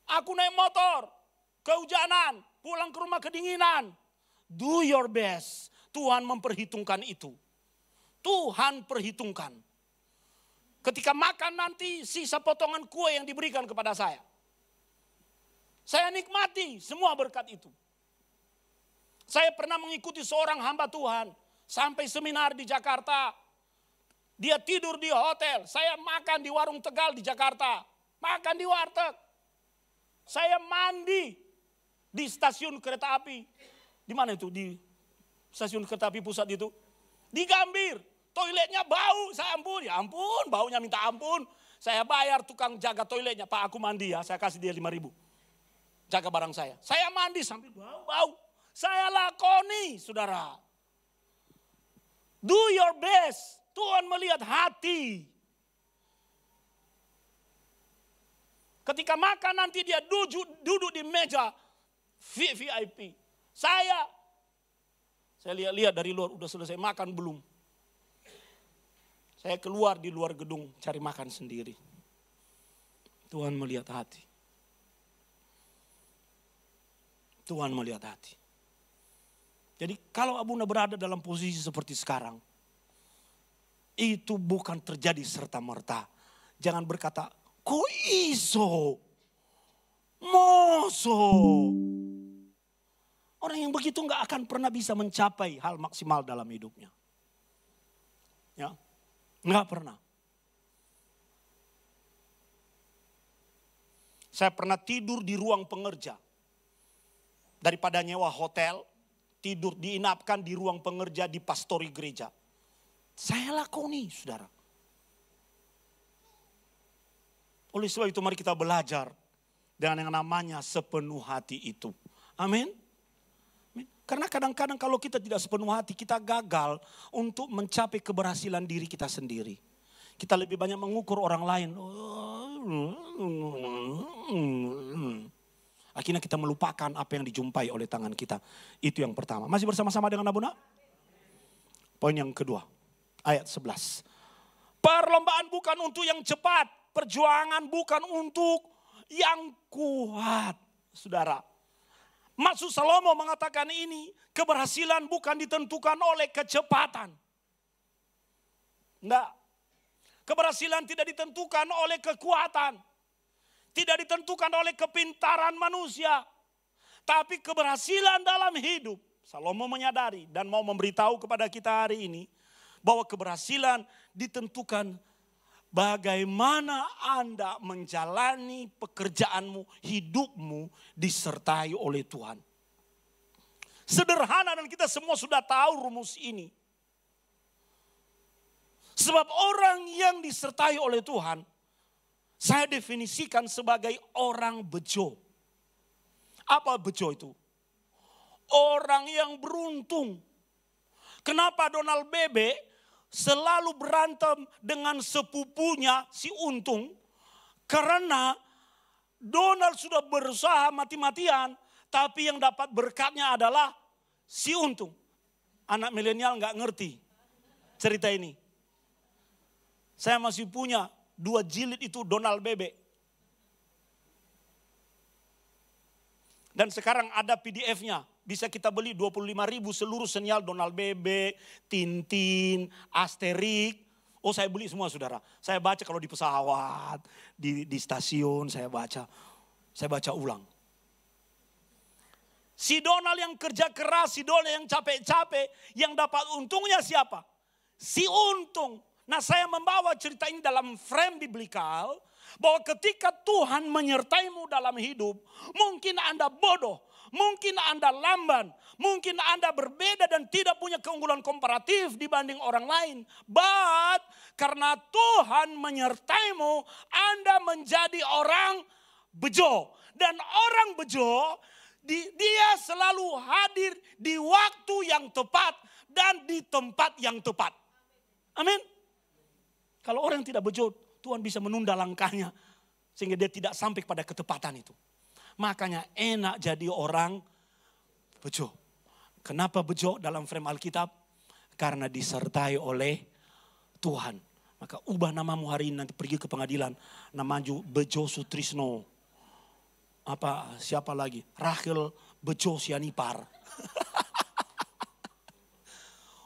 [SPEAKER 3] Aku naik motor, kehujanan, pulang ke rumah kedinginan. Do your best. Tuhan memperhitungkan itu. Tuhan perhitungkan. Ketika makan nanti sisa potongan kue yang diberikan kepada saya. Saya nikmati semua berkat itu. Saya pernah mengikuti seorang hamba Tuhan. Sampai seminar di Jakarta. Dia tidur di hotel. Saya makan di warung Tegal di Jakarta. Makan di warteg. Saya mandi di stasiun kereta api. Di mana itu? Di stasiun kereta api pusat itu. Di Gambir. Toiletnya bau, saya ampun, ya ampun, baunya minta ampun. Saya bayar tukang jaga toiletnya, Pak aku mandi ya, saya kasih dia 5.000. Jaga barang saya. Saya mandi sambil bau. Saya lakoni, saudara. Do your best. Tuhan melihat hati. Ketika makan nanti dia duduk di meja VIP. Saya lihat dari luar, udah selesai makan belum. Saya keluar di luar gedung cari makan sendiri. Tuhan melihat hati. Tuhan melihat hati. Jadi kalau Abuna berada dalam posisi seperti sekarang. Itu bukan terjadi serta-merta. Jangan berkata, kok iso? Moso? Orang yang begitu gak akan pernah bisa mencapai hal maksimal dalam hidupnya. Ya. Enggak pernah. Saya pernah tidur di ruang pengerja. Daripada nyewa hotel, tidur diinapkan di ruang pengerja di pastori gereja. Saya lakoni, saudara. Oleh sebab itu mari kita belajar dengan yang namanya sepenuh hati itu. Amin. Karena kadang-kadang kalau kita tidak sepenuh hati, kita gagal untuk mencapai keberhasilan diri kita sendiri. Kita lebih banyak mengukur orang lain. Akhirnya kita melupakan apa yang dijumpai oleh tangan kita. Itu yang pertama. Masih bersama-sama dengan Abuna? Poin yang kedua, ayat 11. Perlombaan bukan untuk yang cepat, perjuangan bukan untuk yang kuat. Saudara. Maksud Salomo mengatakan ini, keberhasilan bukan ditentukan oleh kecepatan. Enggak. Keberhasilan tidak ditentukan oleh kekuatan. Tidak ditentukan oleh kepintaran manusia. Tapi keberhasilan dalam hidup, Salomo menyadari dan mau memberitahu kepada kita hari ini, bahwa keberhasilan ditentukan bagaimana Anda menjalani pekerjaanmu, hidupmu disertai oleh Tuhan. Sederhana dan kita semua sudah tahu rumus ini. Sebab orang yang disertai oleh Tuhan, saya definisikan sebagai orang bejo. Apa bejo itu? Orang yang beruntung. Kenapa Donald Bebe selalu berantem dengan sepupunya si Untung? Karena Donald sudah berusaha mati-matian, tapi yang dapat berkatnya adalah si Untung. Anak milenial nggak ngerti cerita ini. Saya masih punya 2 jilid itu Donald Bebe. Dan sekarang ada PDF-nya. Bisa kita beli 25.000 seluruh serial Donald Bebe, Tintin, Asterix. Oh, saya beli semua saudara. Saya baca kalau di pesawat, di stasiun saya baca. Saya baca ulang. Si Donald yang kerja keras, si Donald yang capek-capek, yang dapat untungnya siapa? Si Untung. Nah, saya membawa cerita ini dalam frame biblikal bahwa ketika Tuhan menyertaimu dalam hidup, mungkin Anda bodoh, mungkin Anda lamban, mungkin Anda berbeda dan tidak punya keunggulan komparatif dibanding orang lain. But karena Tuhan menyertaimu, Anda menjadi orang bejo. Dan orang bejo, dia selalu hadir di waktu yang tepat dan di tempat yang tepat. Amin. Kalau orang tidak bejo, Tuhan bisa menunda langkahnya sehingga dia tidak sampai pada ketepatan itu. Makanya enak jadi orang bejo. Kenapa bejo dalam frame Alkitab? Karena disertai oleh Tuhan. Maka ubah namamu hari ini, nanti pergi ke pengadilan. Namanya Bejo Sutrisno. Siapa lagi? Rachel Bejo Sianipar.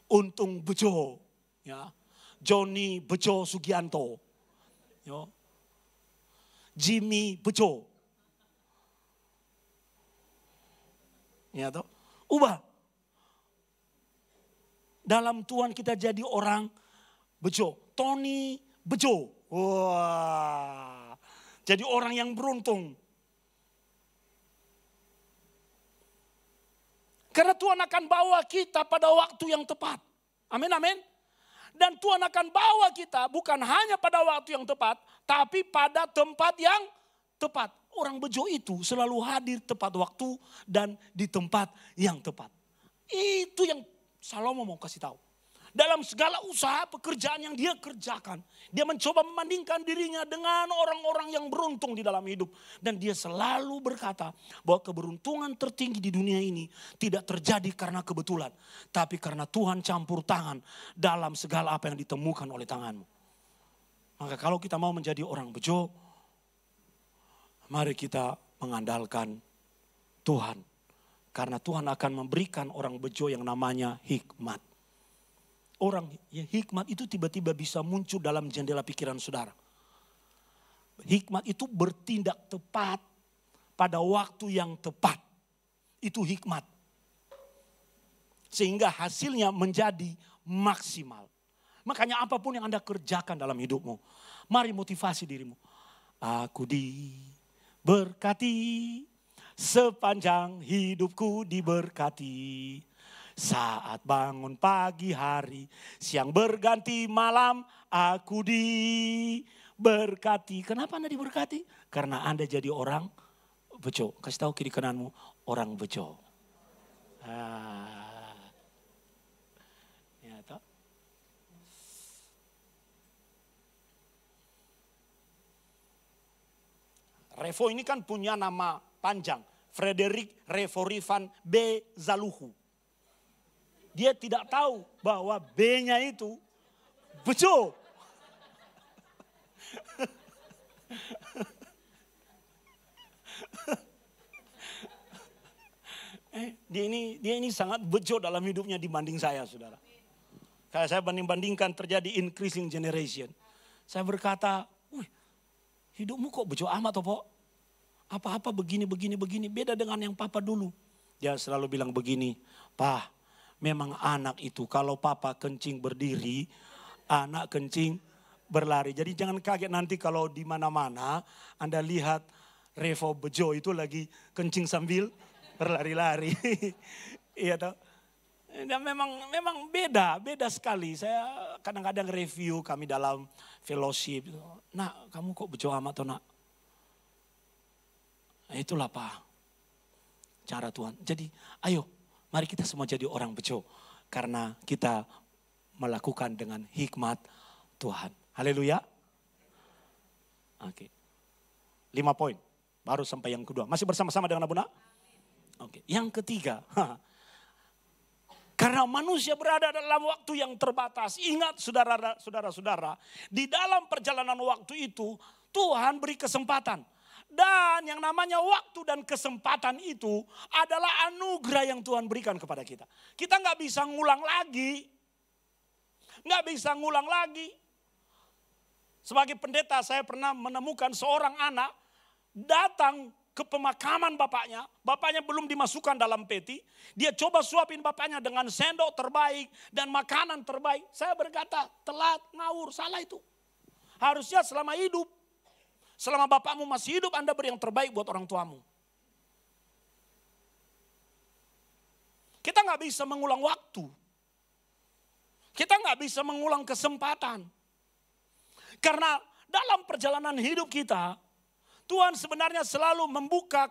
[SPEAKER 3] Untung Bejo. Ya. Johnny Bejo Sugianto. Yo. Jimmy Bejo. Ya toh? Ubah. Dalam Tuhan kita jadi orang bejo. Tony Bejo. Wah. Jadi orang yang beruntung. Karena Tuhan akan bawa kita pada waktu yang tepat. Amin, amin. Dan Tuhan akan bawa kita bukan hanya pada waktu yang tepat, tapi pada tempat yang tepat. Orang bejo itu selalu hadir tepat waktu dan di tempat yang tepat. Itu yang Salomo mau kasih tahu. Dalam segala usaha pekerjaan yang dia kerjakan, dia mencoba membandingkan dirinya dengan orang-orang yang beruntung di dalam hidup. Dan dia selalu berkata bahwa keberuntungan tertinggi di dunia ini tidak terjadi karena kebetulan, tapi karena Tuhan campur tangan dalam segala apa yang ditemukan oleh tanganmu. Maka kalau kita mau menjadi orang bejo, mari kita mengandalkan Tuhan. Karena Tuhan akan memberikan orang bejo yang namanya hikmat. Orang yang hikmat itu tiba-tiba bisa muncul dalam jendela pikiran saudara. Hikmat itu bertindak tepat pada waktu yang tepat. Itu hikmat. Sehingga hasilnya menjadi maksimal. Makanya apapun yang Anda kerjakan dalam hidupmu, mari motivasi dirimu. Aku diberkati, sepanjang hidupku diberkati. Saat bangun pagi hari, siang berganti malam, aku diberkati. Kenapa Anda diberkati? Karena Anda jadi orang bejo. Kasih tahu kiri kananmu, orang bejo. Ya, toh? Revo ini kan punya nama panjang. Frederick Revorifan B. Zaluhu. Dia tidak tahu bahwa B-nya itu bejo. Dia ini sangat bejo dalam hidupnya dibanding saya, saudara. Kalau saya banding-bandingkan terjadi increasing generation. Saya berkata, hidupmu kok bejo amat toh, apa-apa begini. Beda dengan yang papa dulu. Dia selalu bilang begini, Pak, memang anak itu kalau papa kencing berdiri, anak kencing berlari. Jadi jangan kaget nanti kalau di mana-mana Anda lihat Revo Bejo itu lagi kencing sambil berlari-lari. Iya toh. Dan memang beda sekali. Saya kadang-kadang review kami dalam fellowship. Nak, kamu kok bejo amat toh nak? Nah, itulah Pak, cara Tuhan. Jadi ayo mari kita semua jadi orang bejo. Karena kita melakukan dengan hikmat Tuhan. Haleluya. Oke. 5 poin. Baru sampai yang kedua. Masih bersama-sama dengan Abuna? Oke. Yang ketiga. Karena manusia berada dalam waktu yang terbatas. Ingat saudara-saudara, di dalam perjalanan waktu itu Tuhan beri kesempatan. Dan yang namanya waktu dan kesempatan itu adalah anugerah yang Tuhan berikan kepada kita. Kita nggak bisa ngulang lagi. Nggak bisa ngulang lagi. Sebagai pendeta saya pernah menemukan seorang anak datang ke pemakaman bapaknya. Bapaknya belum dimasukkan dalam peti. Dia coba suapin bapaknya dengan sendok terbaik dan makanan terbaik. Saya berkata, telat, ngawur, salah itu. Harusnya selama hidup. Selama bapakmu masih hidup, Anda beri yang terbaik buat orang tuamu. Kita nggak bisa mengulang waktu. Kita nggak bisa mengulang kesempatan. Karena dalam perjalanan hidup kita, Tuhan sebenarnya selalu membuka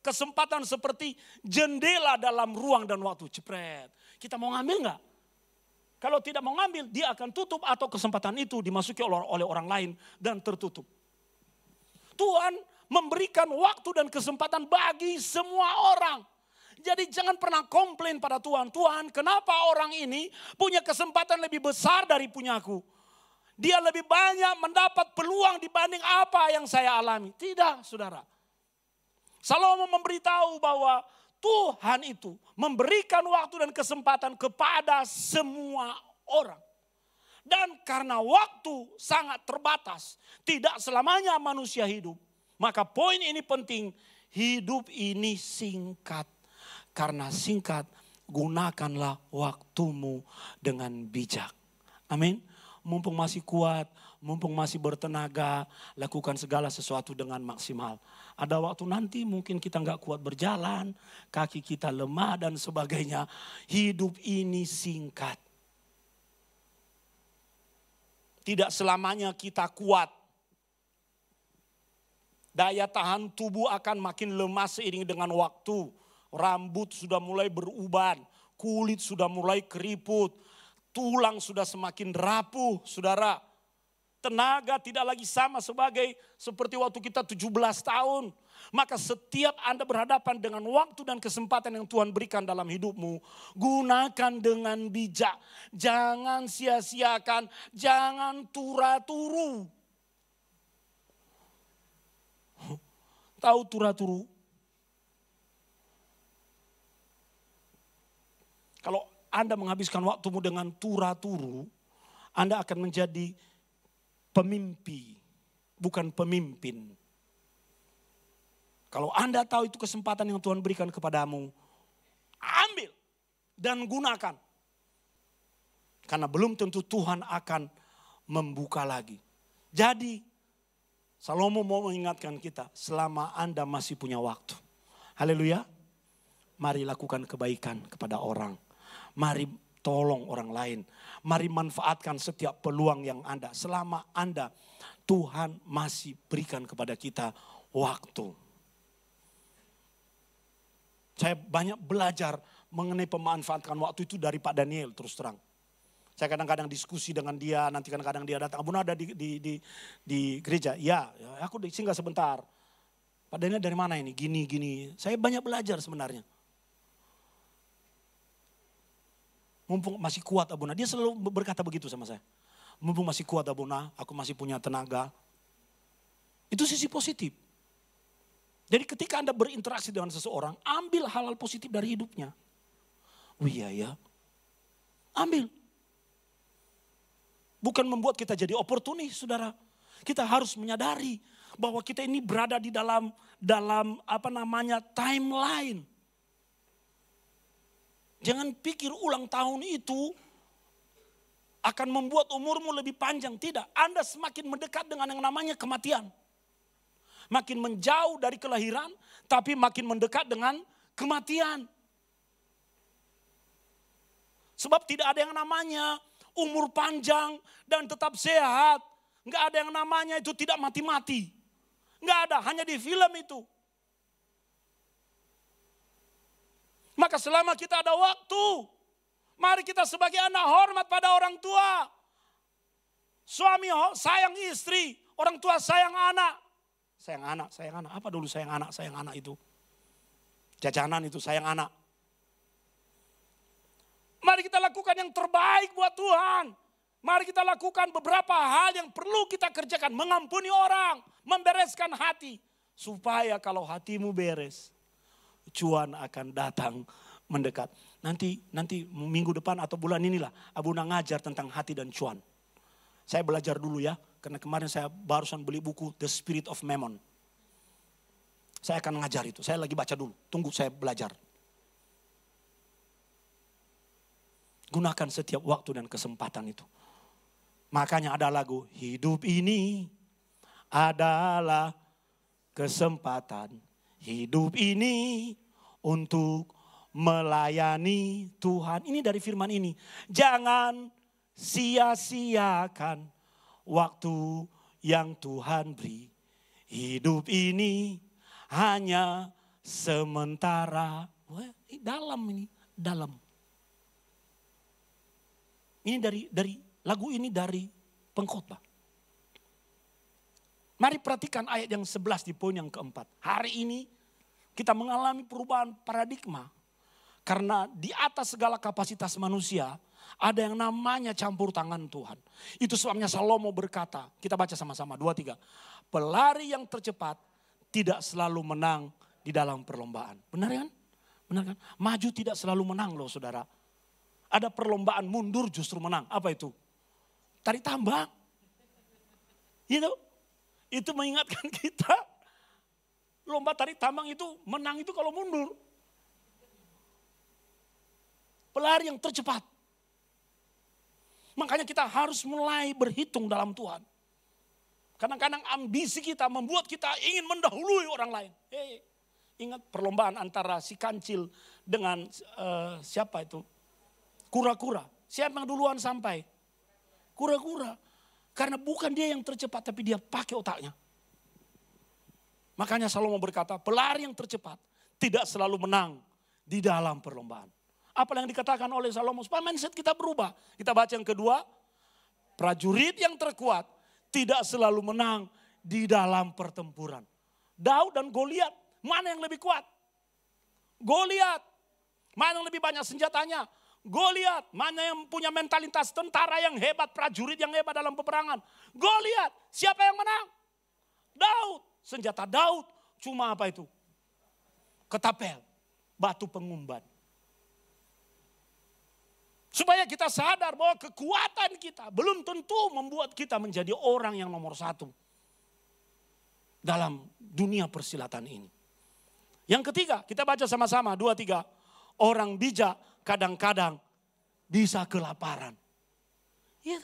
[SPEAKER 3] kesempatan seperti jendela dalam ruang dan waktu. Jepret. Kita mau ngambil nggak? Kalau tidak mau ngambil, dia akan tutup atau kesempatan itu dimasuki oleh orang lain dan tertutup. Tuhan memberikan waktu dan kesempatan bagi semua orang. Jadi jangan pernah komplain pada Tuhan. Tuhan, kenapa orang ini punya kesempatan lebih besar dari punyaku? Dia lebih banyak mendapat peluang dibanding apa yang saya alami. Tidak, saudara. Salomo memberitahu bahwa Tuhan itu memberikan waktu dan kesempatan kepada semua orang. Dan karena waktu sangat terbatas, tidak selamanya manusia hidup. Maka poin ini penting, hidup ini singkat. Karena singkat, gunakanlah waktumu dengan bijak. Amin. Mumpung masih kuat, mumpung masih bertenaga, lakukan segala sesuatu dengan maksimal. Ada waktu nanti mungkin kita nggak kuat berjalan, kaki kita lemah dan sebagainya. Hidup ini singkat. Tidak selamanya kita kuat. Daya tahan tubuh akan makin lemah seiring dengan waktu. Rambut sudah mulai beruban, kulit sudah mulai keriput, tulang sudah semakin rapuh, saudara. Tenaga tidak lagi sama seperti waktu kita 17 tahun. Maka setiap Anda berhadapan dengan waktu dan kesempatan yang Tuhan berikan dalam hidupmu, gunakan dengan bijak. Jangan sia-siakan, jangan tura-turu. Tahu tura-turu? Kalau Anda menghabiskan waktumu dengan tura-turu, Anda akan menjadi pemimpi, bukan pemimpin. Kalau Anda tahu itu kesempatan yang Tuhan berikan kepadamu, ambil dan gunakan. Karena belum tentu Tuhan akan membuka lagi. Jadi, Salomo mau mengingatkan kita, selama Anda masih punya waktu. Haleluya. Mari lakukan kebaikan kepada orang. Mari tolong orang lain. Mari manfaatkan setiap peluang yang Anda. Selama Anda, Tuhan masih berikan kepada kita waktu. Saya banyak belajar mengenai pemanfaatkan waktu itu dari Pak Daniel, terus terang. Saya kadang-kadang diskusi dengan dia, nanti kadang-kadang dia datang. Abuna ada di gereja? Ya, aku singgah sebentar. Pak Daniel dari mana ini? Gini. Saya banyak belajar sebenarnya. Mumpung masih kuat Abuna. Dia selalu berkata begitu sama saya. Mumpung masih kuat Abuna, aku masih punya tenaga. Itu sisi positif. Jadi ketika Anda berinteraksi dengan seseorang, ambil hal-hal positif dari hidupnya. Oh iya ya. Ambil. Bukan membuat kita jadi oportunis, saudara. Kita harus menyadari bahwa kita ini berada di dalam timeline. Jangan pikir ulang tahun itu akan membuat umurmu lebih panjang. Tidak, Anda semakin mendekat dengan yang namanya kematian. Makin menjauh dari kelahiran, tapi makin mendekat dengan kematian. Sebab tidak ada yang namanya umur panjang dan tetap sehat. Enggak ada yang namanya itu tidak mati-mati. Enggak ada, hanya di film itu. Maka selama kita ada waktu, mari kita sebagai anak hormat pada orang tua. Suami sayang istri, orang tua sayang anak. Sayang anak. Apa dulu sayang anak itu? Jajanan itu sayang anak. Mari kita lakukan yang terbaik buat Tuhan. Mari kita lakukan beberapa hal yang perlu kita kerjakan. Mengampuni orang, membereskan hati. Supaya kalau hatimu beres, cuan akan datang mendekat. Nanti minggu depan atau bulan inilah Abuna ngajar tentang hati dan cuan. Saya belajar dulu ya, karena kemarin saya barusan beli buku The Spirit of Mammon. Saya akan ngajar itu, saya lagi baca dulu, tunggu saya belajar. Gunakan setiap waktu dan kesempatan itu. Makanya ada lagu, hidup ini adalah kesempatan. Hidup ini untuk melayani Tuhan. Ini dari firman ini. Jangan sia-siakan waktu yang Tuhan beri. Hidup ini hanya sementara. Wah, dalam ini, dalam. Ini dari lagu ini dari pengkhotbah. Mari perhatikan ayat yang 11 di poin yang keempat. Hari ini kita mengalami perubahan paradigma. Karena di atas segala kapasitas manusia ada yang namanya campur tangan Tuhan. Itu sebabnya Salomo berkata, kita baca sama-sama 2-3. Pelari yang tercepat tidak selalu menang di dalam perlombaan. Benar kan? Benar kan? Maju tidak selalu menang loh saudara. Ada perlombaan mundur justru menang. Apa itu? Tarik tambang. Gitu. Itu mengingatkan kita. Lomba tarik tambang itu menang itu kalau mundur. Pelari yang tercepat. Makanya kita harus mulai berhitung dalam Tuhan. Kadang-kadang ambisi kita membuat kita ingin mendahului orang lain. Ingat perlombaan antara si kancil dengan siapa itu? Kura-kura. Siapa yang duluan sampai? Kura-kura. Karena bukan dia yang tercepat tapi dia pakai otaknya. Makanya Salomo berkata, pelari yang tercepat tidak selalu menang di dalam perlombaan. Apa yang dikatakan oleh Salomo? Supaya mindset kita berubah. Kita baca yang kedua. Prajurit yang terkuat tidak selalu menang di dalam pertempuran. Daud dan Goliat, mana yang lebih kuat? Goliat. Mana yang lebih banyak senjatanya? Goliat. Mana yang punya mentalitas tentara yang hebat, prajurit yang hebat dalam peperangan? Goliat. Siapa yang menang? Daud. Senjata Daud cuma apa itu? Ketapel, batu pengumban. Supaya kita sadar bahwa kekuatan kita belum tentu membuat kita menjadi orang yang nomor satu dalam dunia persilatan ini. Yang ketiga, kita baca sama-sama 2-3. Orang bijak kadang-kadang bisa kelaparan. Ya.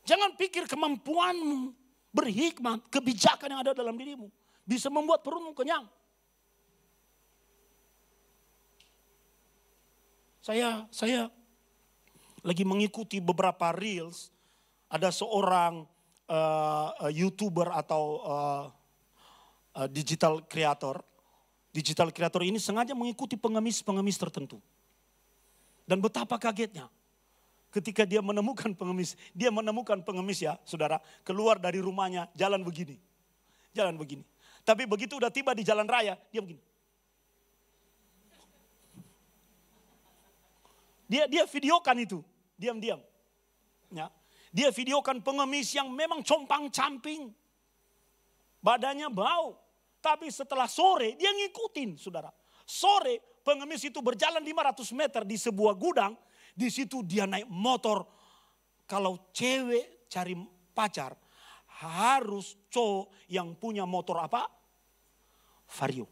[SPEAKER 3] Jangan pikir kemampuanmu berhikmat, kebijakan yang ada dalam dirimu bisa membuat perutmu kenyang. Saya lagi mengikuti beberapa reels, ada seorang YouTuber atau digital creator. Digital creator ini sengaja mengikuti pengemis-pengemis tertentu. Dan betapa kagetnya ketika dia menemukan pengemis ya saudara, keluar dari rumahnya jalan begini. Tapi begitu udah tiba di jalan raya, dia begini. Dia videokan itu, diam-diam. Ya. Dia videokan pengemis yang memang compang-camping. Badannya bau. Tapi setelah sore dia ngikutin saudara. Sore pengemis itu berjalan 500 meter di sebuah gudang. Di situ dia naik motor. Kalau cewek cari pacar harus cowok yang punya motor apa? Vario.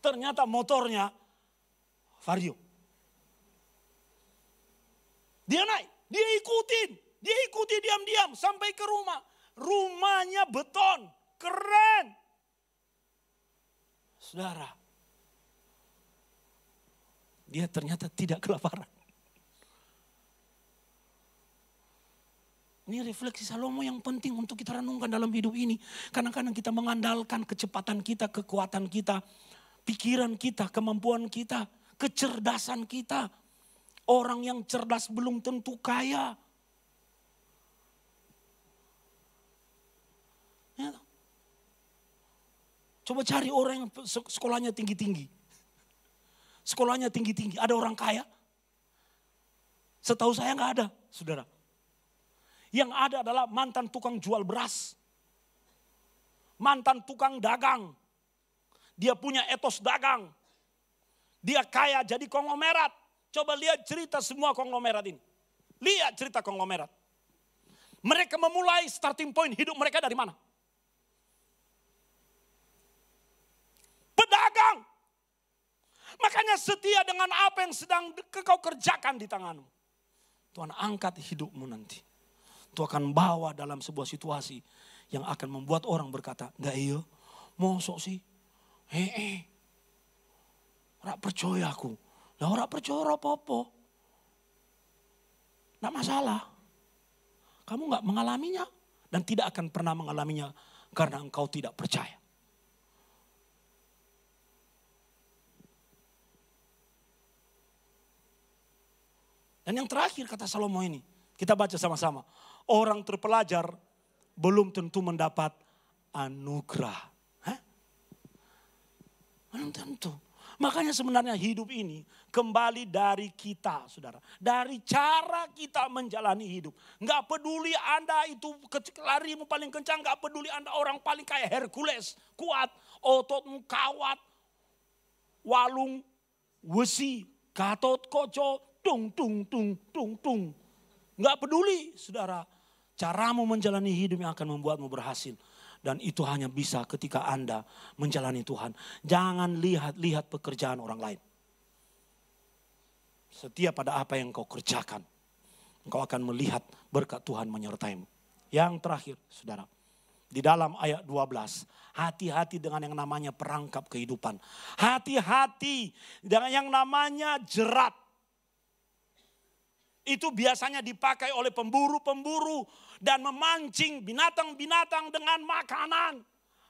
[SPEAKER 3] ternyata motornya Vario. Dia naik, dia ikuti diam-diam sampai ke rumah. Rumahnya beton, keren. Saudara, dia ternyata tidak kelaparan. Ini refleksi Salomo yang penting untuk kita renungkan dalam hidup ini. Kadang-kadang kita mengandalkan kecepatan kita, kekuatan kita, pikiran kita, kemampuan kita, kecerdasan kita. Orang yang cerdas belum tentu kaya. Ya. Coba cari orang yang sekolahnya tinggi-tinggi. Sekolahnya tinggi-tinggi, ada orang kaya? Setahu saya nggak ada, saudara. Yang ada adalah mantan tukang jual beras. Mantan tukang dagang. Dia punya etos dagang. Dia kaya jadi konglomerat. Coba lihat cerita semua konglomerat ini. Lihat cerita konglomerat. Mereka memulai starting point hidup mereka dari mana? Pedagang. Makanya setia dengan apa yang sedang kau kerjakan di tanganmu. Tuhan angkat hidupmu nanti. Tuhan akan bawa dalam sebuah situasi yang akan membuat orang berkata, enggak iya, mosok sih. Ora percaya aku. Lah ora percaya apa-apa. Enggak masalah. Kamu enggak mengalaminya dan tidak akan pernah mengalaminya karena engkau tidak percaya. Dan yang terakhir kata Salomo ini, kita baca sama-sama. Orang terpelajar belum tentu mendapat anugerah. Belum tentu. Makanya sebenarnya hidup ini kembali dari kita, saudara. Dari cara kita menjalani hidup. Nggak peduli Anda itu larimu paling kencang. Nggak peduli Anda orang paling kaya Hercules. Kuat, ototmu kawat. Walung, wesi, gatot, koco, tung. Nggak peduli, saudara. Caramu menjalani hidup yang akan membuatmu berhasil. Dan itu hanya bisa ketika Anda menjalani Tuhan. Jangan lihat pekerjaan orang lain. Setia pada apa yang kau kerjakan. Engkau akan melihat berkat Tuhan menyertaimu. Yang terakhir, saudara. Di dalam ayat 12. Hati-hati dengan yang namanya perangkap kehidupan. Hati-hati dengan yang namanya jerat. Itu biasanya dipakai oleh pemburu-pemburu dan memancing binatang-binatang dengan makanan.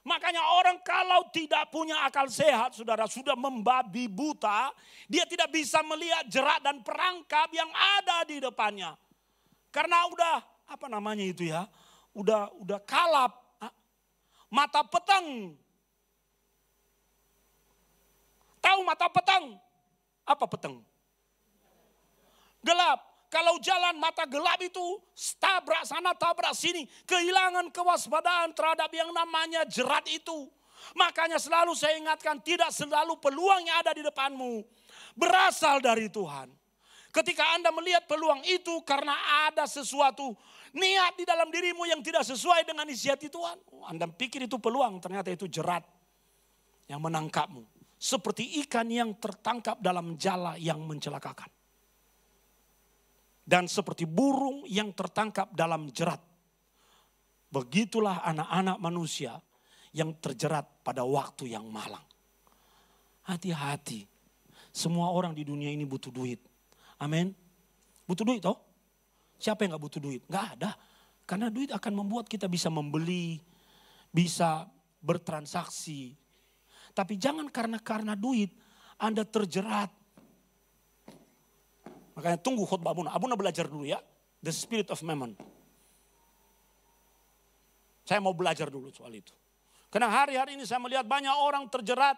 [SPEAKER 3] Makanya orang kalau tidak punya akal sehat, saudara, sudah membabi buta, dia tidak bisa melihat jerat dan perangkap yang ada di depannya. Karena udah, apa namanya itu ya, udah kalap, mata petang. Tahu mata petang? Apa petang? Gelap. Kalau jalan mata gelap itu tabrak sana tabrak sini. Kehilangan kewaspadaan terhadap yang namanya jerat itu. Makanya selalu saya ingatkan tidak selalu peluang yang ada di depanmu berasal dari Tuhan. Ketika Anda melihat peluang itu karena ada sesuatu niat di dalam dirimu yang tidak sesuai dengan isi hati Tuhan. Anda pikir itu peluang, ternyata itu jerat yang menangkapmu. Seperti ikan yang tertangkap dalam jala yang mencelakakan. Dan seperti burung yang tertangkap dalam jerat. Begitulah anak-anak manusia yang terjerat pada waktu yang malang. Hati-hati. Semua orang di dunia ini butuh duit. Amin. Butuh duit toh? Siapa yang gak butuh duit? Gak ada. Karena duit akan membuat kita bisa membeli, bisa bertransaksi. Tapi jangan karena duit Anda terjerat. Makanya tunggu khutbah Abuna. Abuna belajar dulu ya. The spirit of mammon. Saya mau belajar dulu soal itu. Karena hari-hari ini saya melihat banyak orang terjerat.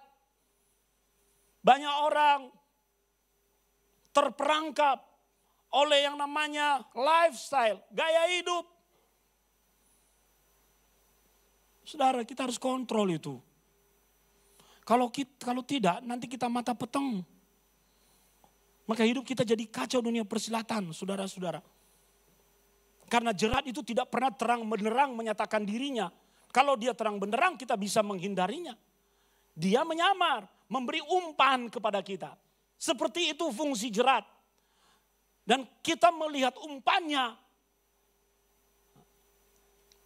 [SPEAKER 3] Banyak orang terperangkap oleh yang namanya lifestyle. Gaya hidup. Saudara, kita harus kontrol itu. Kalau tidak nanti kita mata peteng. Maka hidup kita jadi kacau dunia persilatan, saudara-saudara. Karena jerat itu tidak pernah terang benderang menyatakan dirinya. Kalau dia terang benderang kita bisa menghindarinya. Dia menyamar. memberi umpan kepada kita. Seperti itu fungsi jerat. Dan kita melihat umpannya.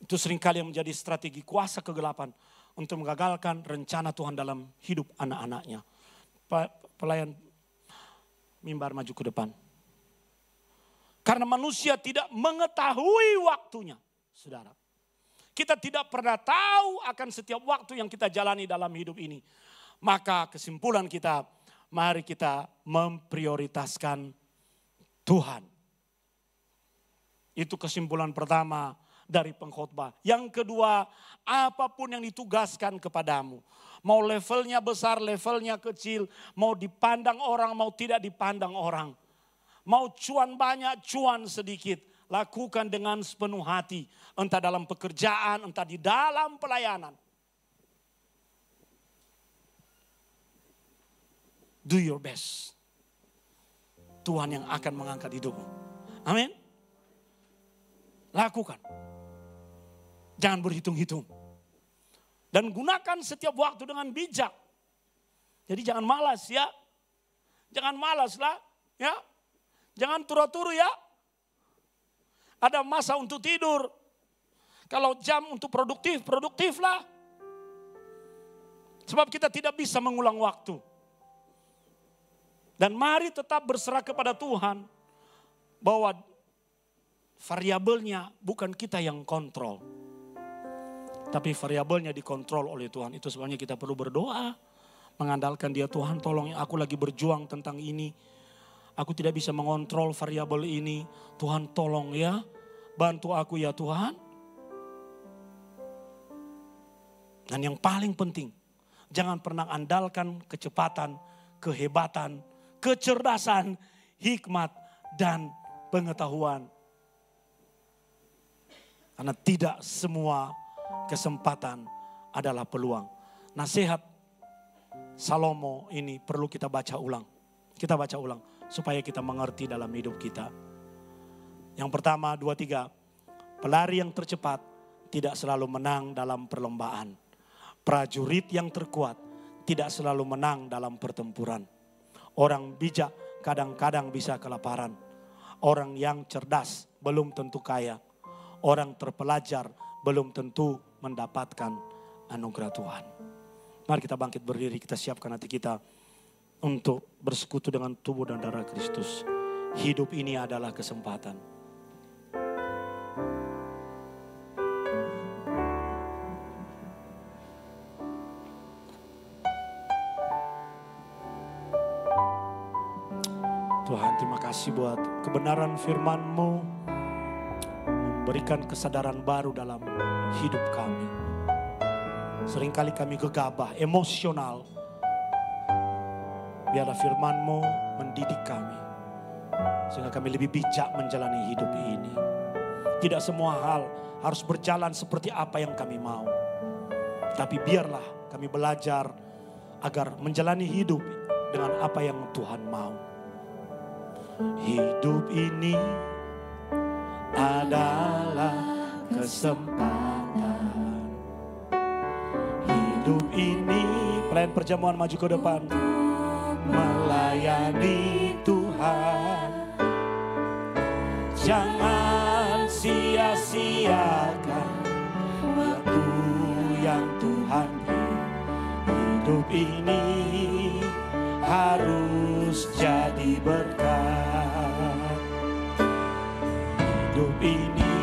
[SPEAKER 3] Itu seringkali yang menjadi strategi kuasa kegelapan untuk menggagalkan rencana Tuhan dalam hidup anak-anaknya. Pelayan mimbar maju ke depan. Karena manusia tidak mengetahui waktunya, saudara. Kita tidak pernah tahu akan setiap waktu yang kita jalani dalam hidup ini. Maka kesimpulan kita, mari kita memprioritaskan Tuhan. Itu kesimpulan pertama dari pengkhotbah. Yang kedua, apapun yang ditugaskan kepadamu. Mau levelnya besar, levelnya kecil. Mau dipandang orang, mau tidak dipandang orang. Mau cuan banyak, cuan sedikit. Lakukan dengan sepenuh hati. Entah dalam pekerjaan, entah di dalam pelayanan. Do your best. Tuhan yang akan mengangkat hidupmu. Amin. Lakukan. Jangan berhitung-hitung. Dan gunakan setiap waktu dengan bijak. Jadi jangan malas ya. Jangan malas lah ya. Jangan turu-turu ya. Ada masa untuk tidur. Kalau jam untuk produktif, produktiflah. Sebab kita tidak bisa mengulang waktu. Dan mari tetap berserah kepada Tuhan. Bahwa variabelnya bukan kita yang kontrol. Tapi variabelnya dikontrol oleh Tuhan. Itu sebabnya kita perlu berdoa. Mengandalkan dia, Tuhan tolong aku lagi berjuang tentang ini. Aku tidak bisa mengontrol variabel ini. Tuhan tolong ya. Bantu aku ya Tuhan. Dan yang paling penting. Jangan pernah andalkan kecepatan, kehebatan, kecerdasan, hikmat, dan pengetahuan. Karena tidak semua kesempatan adalah peluang. Nasihat Salomo ini perlu kita baca ulang. Kita baca ulang supaya kita mengerti dalam hidup kita. Yang pertama, 2-3. Pelari yang tercepat tidak selalu menang dalam perlombaan. Prajurit yang terkuat tidak selalu menang dalam pertempuran. Orang bijak kadang-kadang bisa kelaparan. Orang yang cerdas belum tentu kaya. Orang terpelajar belum tentu mendapatkan anugerah Tuhan. Mari kita bangkit berdiri, kita siapkan hati kita untuk bersekutu dengan tubuh dan darah Kristus. Hidup ini adalah kesempatan. Tuhan, terima kasih buat kebenaran firman-Mu. Memberikan kesadaran baru dalam hidup kami. Seringkali kami gegabah, emosional. Biarlah firman-Mu mendidik kami. Sehingga kami lebih bijak menjalani hidup ini. Tidak semua hal harus berjalan seperti apa yang kami mau. Tapi biarlah kami belajar agar menjalani hidup dengan apa yang Tuhan mau. Hidup ini adalah kesempatan. Hidup ini, pelayan perjamuan maju ke depan. Melayani Tuhan. Jangan sia-siakan waktu yang Tuhan beri. Hidup ini harus jadi berkat. Hidup ini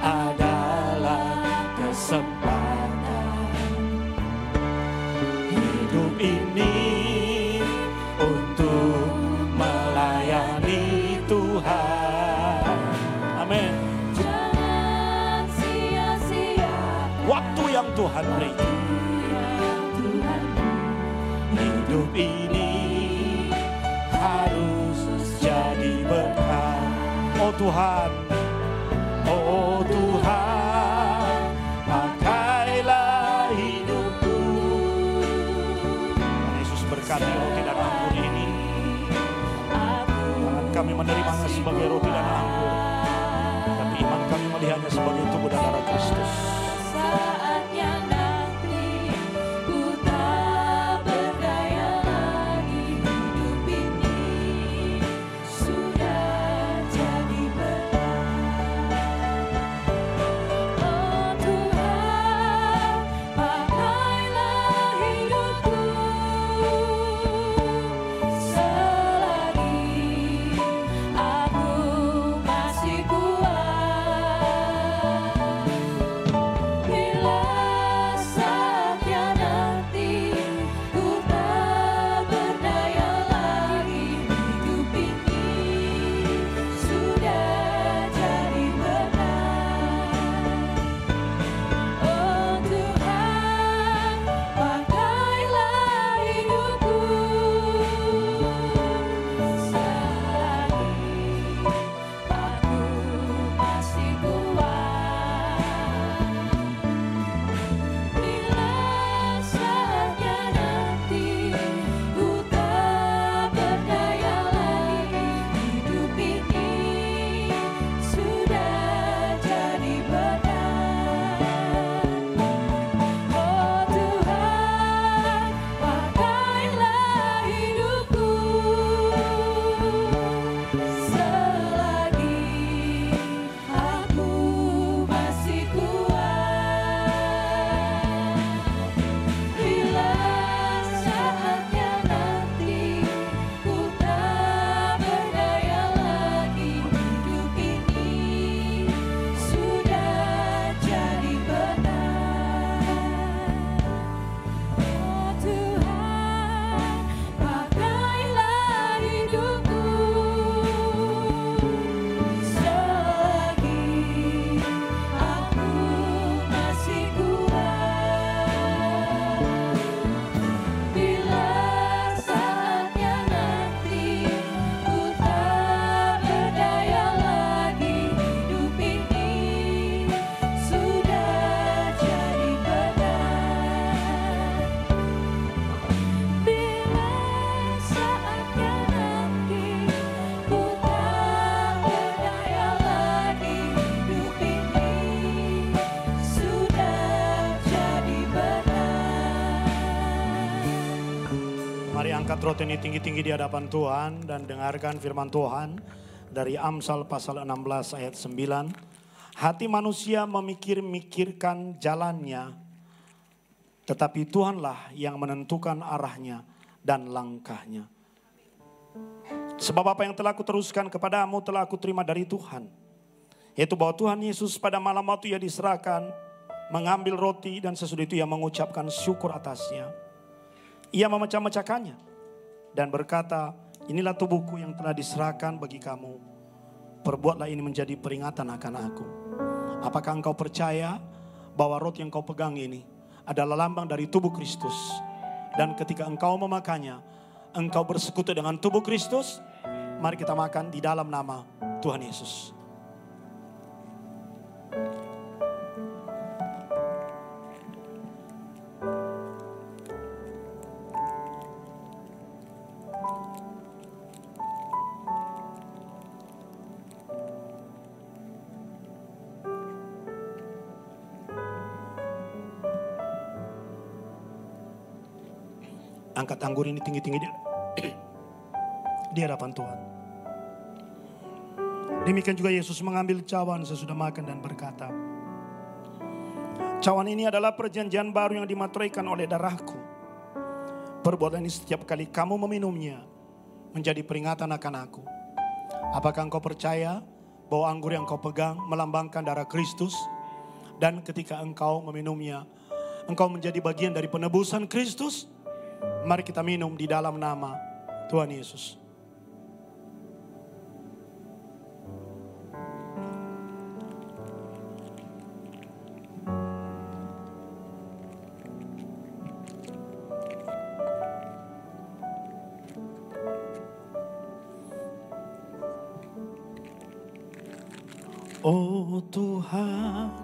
[SPEAKER 3] adalah kesempatan. Hidup ini untuk melayani Tuhan. Amin.
[SPEAKER 2] Jangan sia-siakan
[SPEAKER 3] waktu yang Tuhan beri. Hidup ini harus jadi berkat. Oh Tuhan, oh Tuhan, pakailah hidupku. Yesus berkati roti dan anggur ini. Tangan kami menerimanya sebagai roti dan anggur, tapi iman kami melihatnya sebagai tubuh dan darah Kristus.
[SPEAKER 2] saatnya nanti ku tak
[SPEAKER 3] Angkat roti ini tinggi-tinggi di hadapan Tuhan dan dengarkan firman Tuhan dari Amsal pasal 16 ayat 9. Hati manusia memikir-mikirkan jalannya, tetapi Tuhanlah yang menentukan arahnya dan langkahnya. Sebab apa yang telah aku teruskan kepadamu telah aku terima dari Tuhan. Yaitu bahwa Tuhan Yesus pada malam waktu ia diserahkan, mengambil roti dan sesudah itu ia mengucapkan syukur atasnya. Ia memecah-mecahkannya dan berkata, inilah tubuhku yang telah diserahkan bagi kamu. Perbuatlah ini menjadi peringatan akan aku. Apakah engkau percaya bahwa roti yang kau pegang ini adalah lambang dari tubuh Kristus? Dan ketika engkau memakannya, engkau bersekutu dengan tubuh Kristus. Mari kita makan di dalam nama Tuhan Yesus. Angkat anggur ini tinggi-tinggi di hadapan Tuhan. Demikian juga Yesus mengambil cawan sesudah makan dan berkata, cawan ini adalah perjanjian baru yang dimateraikan oleh darahku. Perbuatan ini setiap kali kamu meminumnya menjadi peringatan akan aku. Apakah engkau percaya bahwa anggur yang kau pegang melambangkan darah Kristus? Dan ketika engkau meminumnya, engkau menjadi bagian dari penebusan Kristus? Mari kita minum di dalam nama Tuhan Yesus. Oh Tuhan,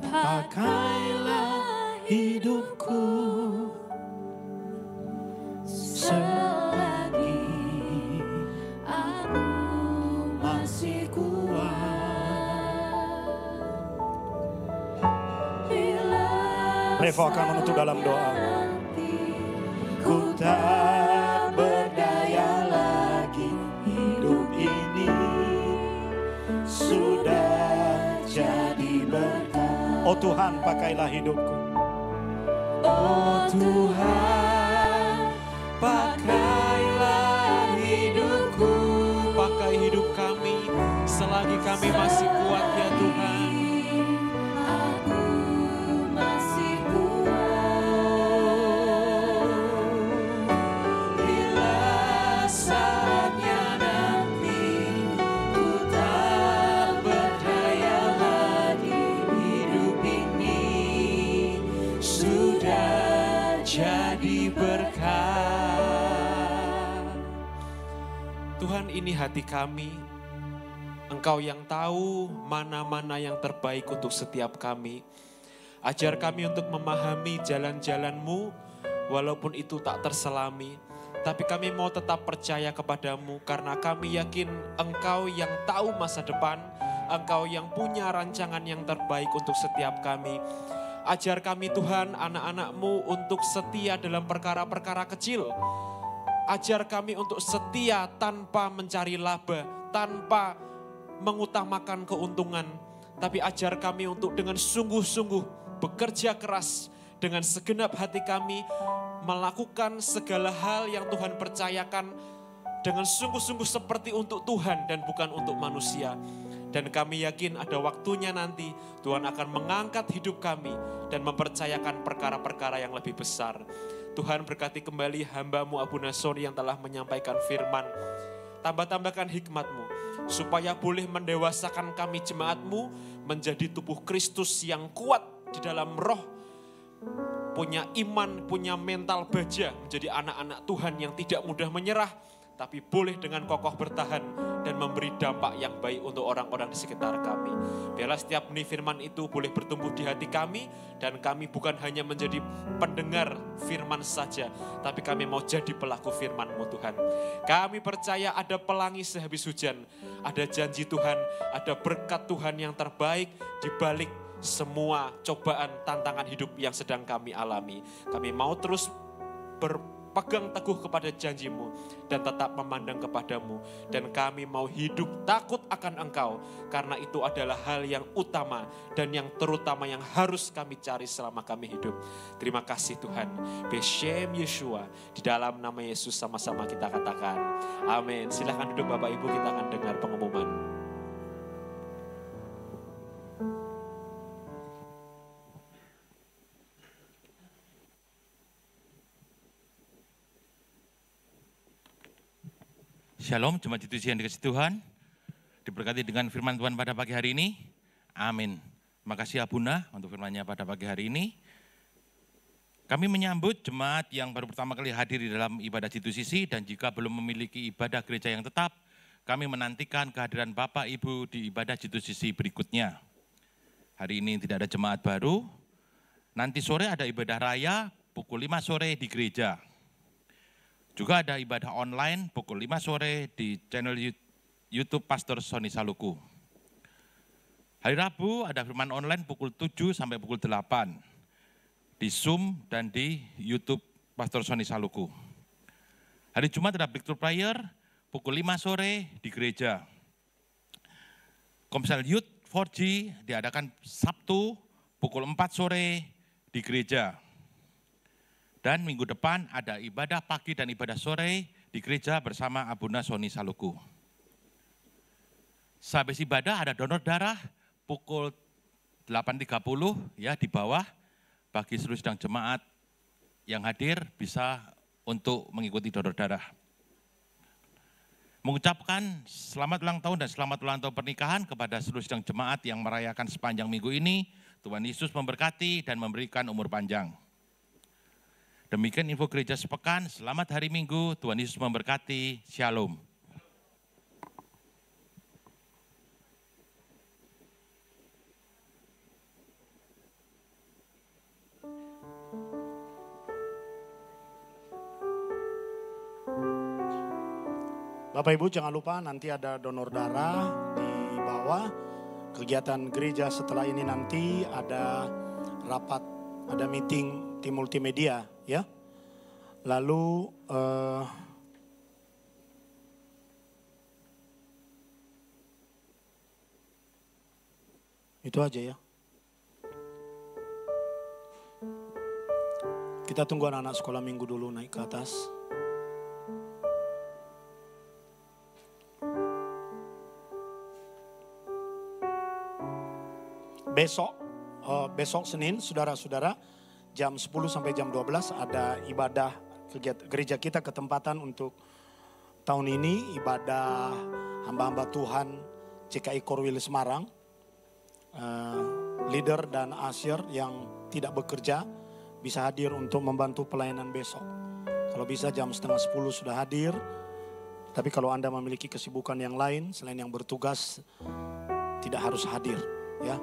[SPEAKER 3] pakailah hidupku selagi aku masih kuat. Revo akan menutup dalam doa. Ku tak berdaya lagi, hidup ini sudah jadi berkat. Oh Tuhan, pakailah hidupku. Oh Tuhan, pakailah hidupku.
[SPEAKER 4] Pakai hidup kami selagi kami masih kuat ya Tuhan.
[SPEAKER 2] Aku masih kuat.
[SPEAKER 4] Bila saatnya nanti ku tak berdaya lagi, hidup ini sudah jadi berkat. Tuhan, ini hati kami. Engkau yang tahu mana-mana yang terbaik untuk setiap kami. Ajar kami untuk memahami jalan-jalan-Mu, walaupun itu tak terselami. Tapi kami mau tetap percaya kepadamu, karena kami yakin Engkau yang tahu masa depan. Engkau yang punya rancangan yang terbaik untuk setiap kami. Ajar kami Tuhan, anak-anak-Mu untuk setia dalam perkara-perkara kecil. Ajar kami untuk setia tanpa mencari laba, tanpa mengutamakan keuntungan. Tapi ajar kami untuk dengan sungguh-sungguh bekerja keras dengan segenap hati kami, melakukan segala hal yang Tuhan percayakan dengan sungguh-sungguh seperti untuk Tuhan dan bukan untuk manusia. Dan kami yakin ada waktunya nanti Tuhan akan mengangkat hidup kami dan mempercayakan perkara-perkara yang lebih besar. Tuhan berkati kembali hamba-Mu Abu Nasoni yang telah menyampaikan firman. Tambah-tambahkan hikmat-Mu supaya boleh mendewasakan kami jemaat-Mu menjadi tubuh Kristus yang kuat di dalam roh, punya iman, punya mental baja, menjadi anak-anak Tuhan yang tidak mudah menyerah, tapi boleh dengan kokoh bertahan dan memberi dampak yang baik untuk orang-orang di sekitar kami. Biarlah setiap benih firman itu boleh bertumbuh di hati kami, dan kami bukan hanya menjadi pendengar firman saja, tapi kami mau jadi pelaku firman-Mu Tuhan. Kami percaya ada pelangi sehabis hujan, ada janji Tuhan, ada berkat Tuhan yang terbaik di balik semua cobaan, tantangan hidup yang sedang kami alami. Kami mau terus pegang teguh kepada janji-Mu dan tetap memandang kepadamu. Dan kami mau hidup takut akan Engkau, karena itu adalah hal yang utama dan yang terutama yang harus kami cari selama kami hidup. Terima kasih Tuhan. Beshem Yeshua, di dalam nama Yesus sama-sama kita katakan amin. Silahkan duduk Bapak Ibu, kita akan dengar pengumuman.
[SPEAKER 5] Shalom, jemaat institusi yang dikasihi Tuhan, diberkati dengan firman Tuhan pada pagi hari ini. Amin. Terima kasih Abuna untuk firman-Nya pada pagi hari ini. Kami menyambut jemaat yang baru pertama kali hadir di dalam ibadah institusi, dan jika belum memiliki ibadah gereja yang tetap, kami menantikan kehadiran Bapak Ibu di ibadah institusi berikutnya. Hari ini tidak ada jemaat baru. Nanti sore ada ibadah raya pukul 5 sore di gereja. Juga ada ibadah online pukul 5 sore di channel YouTube Pastor Sony Saluku. Hari Rabu ada firman online pukul 7 sampai pukul 8 di Zoom dan di YouTube Pastor Sony Saluku. Hari Jumat ada breakthrough prayer pukul 5 sore di gereja. Komsel Youth 4G diadakan Sabtu pukul 4 sore di gereja. Dan minggu depan ada ibadah pagi dan ibadah sore di gereja bersama Abuna Sony Saluku. Sehabis ibadah ada donor darah pukul 8.30 ya di bawah. Bagi seluruh sidang jemaat yang hadir bisa untuk mengikuti donor darah. Mengucapkan selamat ulang tahun dan selamat ulang tahun pernikahan kepada seluruh sidang jemaat yang merayakan sepanjang minggu ini. Tuhan Yesus memberkati dan memberikan umur panjang. Demikian info gereja sepekan, selamat hari Minggu, Tuhan Yesus memberkati, Shalom.
[SPEAKER 3] Bapak Ibu jangan lupa nanti ada donor darah di bawah. Kegiatan gereja setelah ini nanti ada rapat, ada meeting tim multimedia ya. Lalu itu aja ya. Kita tunggu anak-anak sekolah minggu dulu naik ke atas. Besok Senin, saudara-saudara, jam 10 sampai jam 12 ada ibadah gereja kita ketempatan untuk tahun ini, ibadah hamba-hamba Tuhan CKI Korwil Semarang. Leader dan asyir yang tidak bekerja bisa hadir untuk membantu pelayanan besok. Kalau bisa jam setengah 10 sudah hadir. Tapi kalau Anda memiliki kesibukan yang lain selain yang bertugas, tidak harus hadir ya.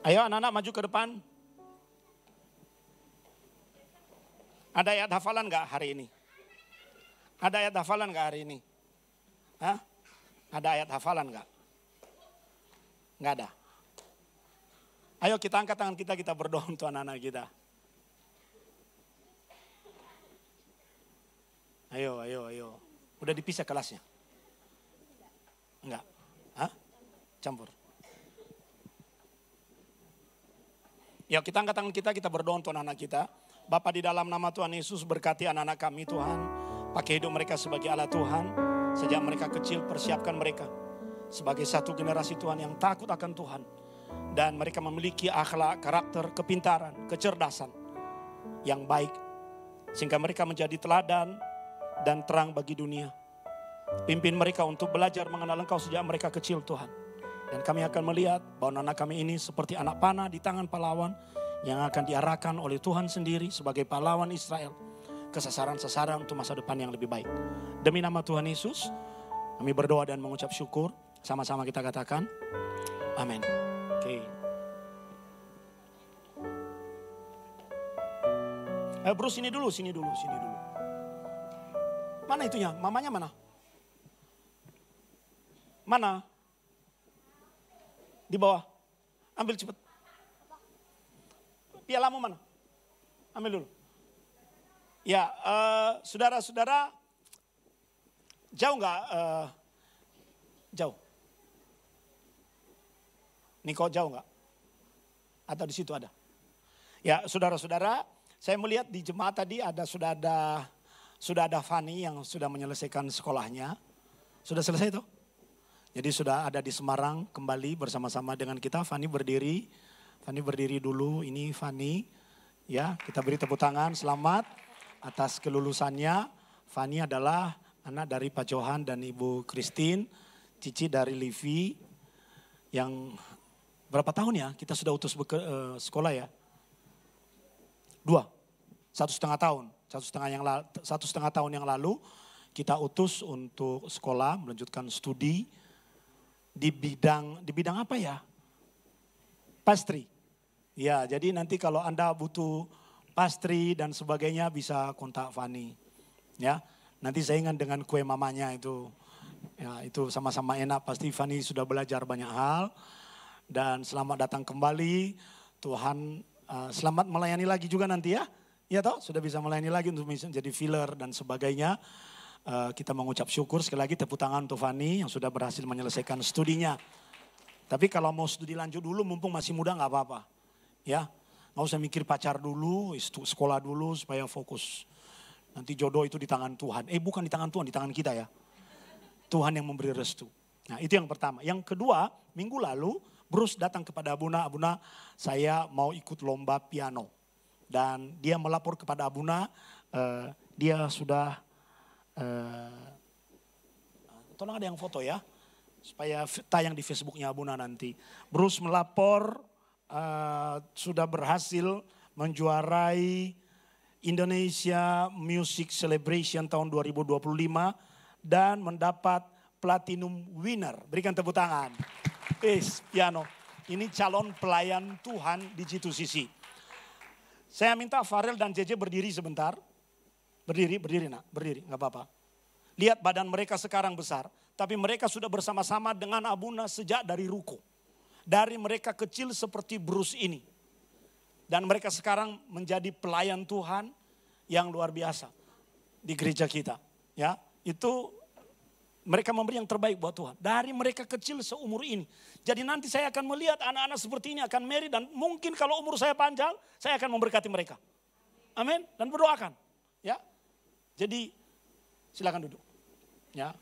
[SPEAKER 3] Ayo anak-anak maju ke depan. Ada ayat hafalan gak hari ini? Ada ayat hafalan gak hari ini? Hah? Ada ayat hafalan gak? Gak ada. Ayo kita angkat tangan kita berdoa untuk anak-anak kita. Ayo. Udah dipisah kelasnya? Enggak? Hah? Campur. Ya kita angkat tangan kita berdoa untuk anak-anak kita. Bapa di dalam nama Tuhan Yesus berkati anak-anak kami Tuhan. Pakai hidup mereka sebagai alat Tuhan. Sejak mereka kecil persiapkan mereka sebagai satu generasi Tuhan yang takut akan Tuhan. Dan mereka memiliki akhlak, karakter, kepintaran, kecerdasan yang baik. Sehingga mereka menjadi teladan dan terang bagi dunia. Pimpin mereka untuk belajar mengenal Engkau sejak mereka kecil Tuhan. Dan kami akan melihat bahwa anak kami ini seperti anak panah di tangan pahlawan yang akan diarahkan oleh Tuhan sendiri sebagai pahlawan Israel ke sasaran-sasaran untuk masa depan yang lebih baik. Demi nama Tuhan Yesus, kami berdoa dan mengucap syukur. Sama-sama kita katakan, amin. Oke. Bruce sini dulu. Mana itunya? Mamanya mana? Mana? Di bawah. Ambil cepat. Pialamu mana? Ambil dulu. Ya, saudara-saudara, jauh nggak? Jauh. Niko jauh nggak? Atau di situ ada? Ya, saudara-saudara, saya melihat di jemaat tadi sudah ada Fani yang sudah menyelesaikan sekolahnya. Sudah selesai tuh? Jadi sudah ada di Semarang kembali bersama-sama dengan kita. Fani berdiri dulu. Ini Fani, ya kita beri tepuk tangan. Selamat atas kelulusannya. Fani adalah anak dari Pak Johan dan Ibu Christine, cici dari Livi. Yang berapa tahun ya kita sudah utus sekolah ya? 1,5 tahun. 1,5 tahun yang lalu kita utus untuk sekolah melanjutkan studi. Di bidang apa ya? Pastry. Ya, jadi nanti kalau Anda butuh pastry dan sebagainya bisa kontak Fani. Ya, nanti saya ingat dengan kue mamanya itu. Ya, itu sama-sama enak. Pasti Fani sudah belajar banyak hal. Dan selamat datang kembali. Tuhan selamat melayani lagi juga nanti ya. Ya toh, sudah bisa melayani lagi untuk menjadi filler dan sebagainya. Kita mengucap syukur sekali lagi, tepuk tangan untuk Fani yang sudah berhasil menyelesaikan studinya. Tapi kalau mau studi lanjut dulu mumpung masih muda nggak apa-apa. Ya, nggak usah mikir pacar dulu, sekolah dulu supaya fokus. Nanti jodoh itu di tangan Tuhan. Bukan di tangan Tuhan, di tangan kita ya. Tuhan yang memberi restu. Nah itu yang pertama. Yang kedua, minggu lalu Bruce datang kepada Abuna, saya mau ikut lomba piano. Dan dia melapor kepada Abuna, dia sudah... tolong ada yang foto ya, supaya tayang di Facebooknya Abuna nanti. Bruce melapor sudah berhasil menjuarai Indonesia Music Celebration tahun 2025 dan mendapat Platinum Winner. Berikan tepuk tangan. Piano. Ini calon pelayan Tuhan di G2CC. Saya minta Farel dan JJ berdiri sebentar. Berdiri nak, berdiri, gak apa-apa. Lihat badan mereka sekarang besar, tapi mereka sudah bersama-sama dengan Abuna sejak dari ruko. Dari mereka kecil seperti Bruce ini. Dan mereka sekarang menjadi pelayan Tuhan yang luar biasa di gereja kita. Ya, itu mereka memberi yang terbaik buat Tuhan. Dari mereka kecil seumur ini. Jadi nanti saya akan melihat anak-anak seperti ini akan marry dan mungkin kalau umur saya panjang, saya akan memberkati mereka. Amin. Dan berdoakan. Ya. Jadi silakan duduk. Ya.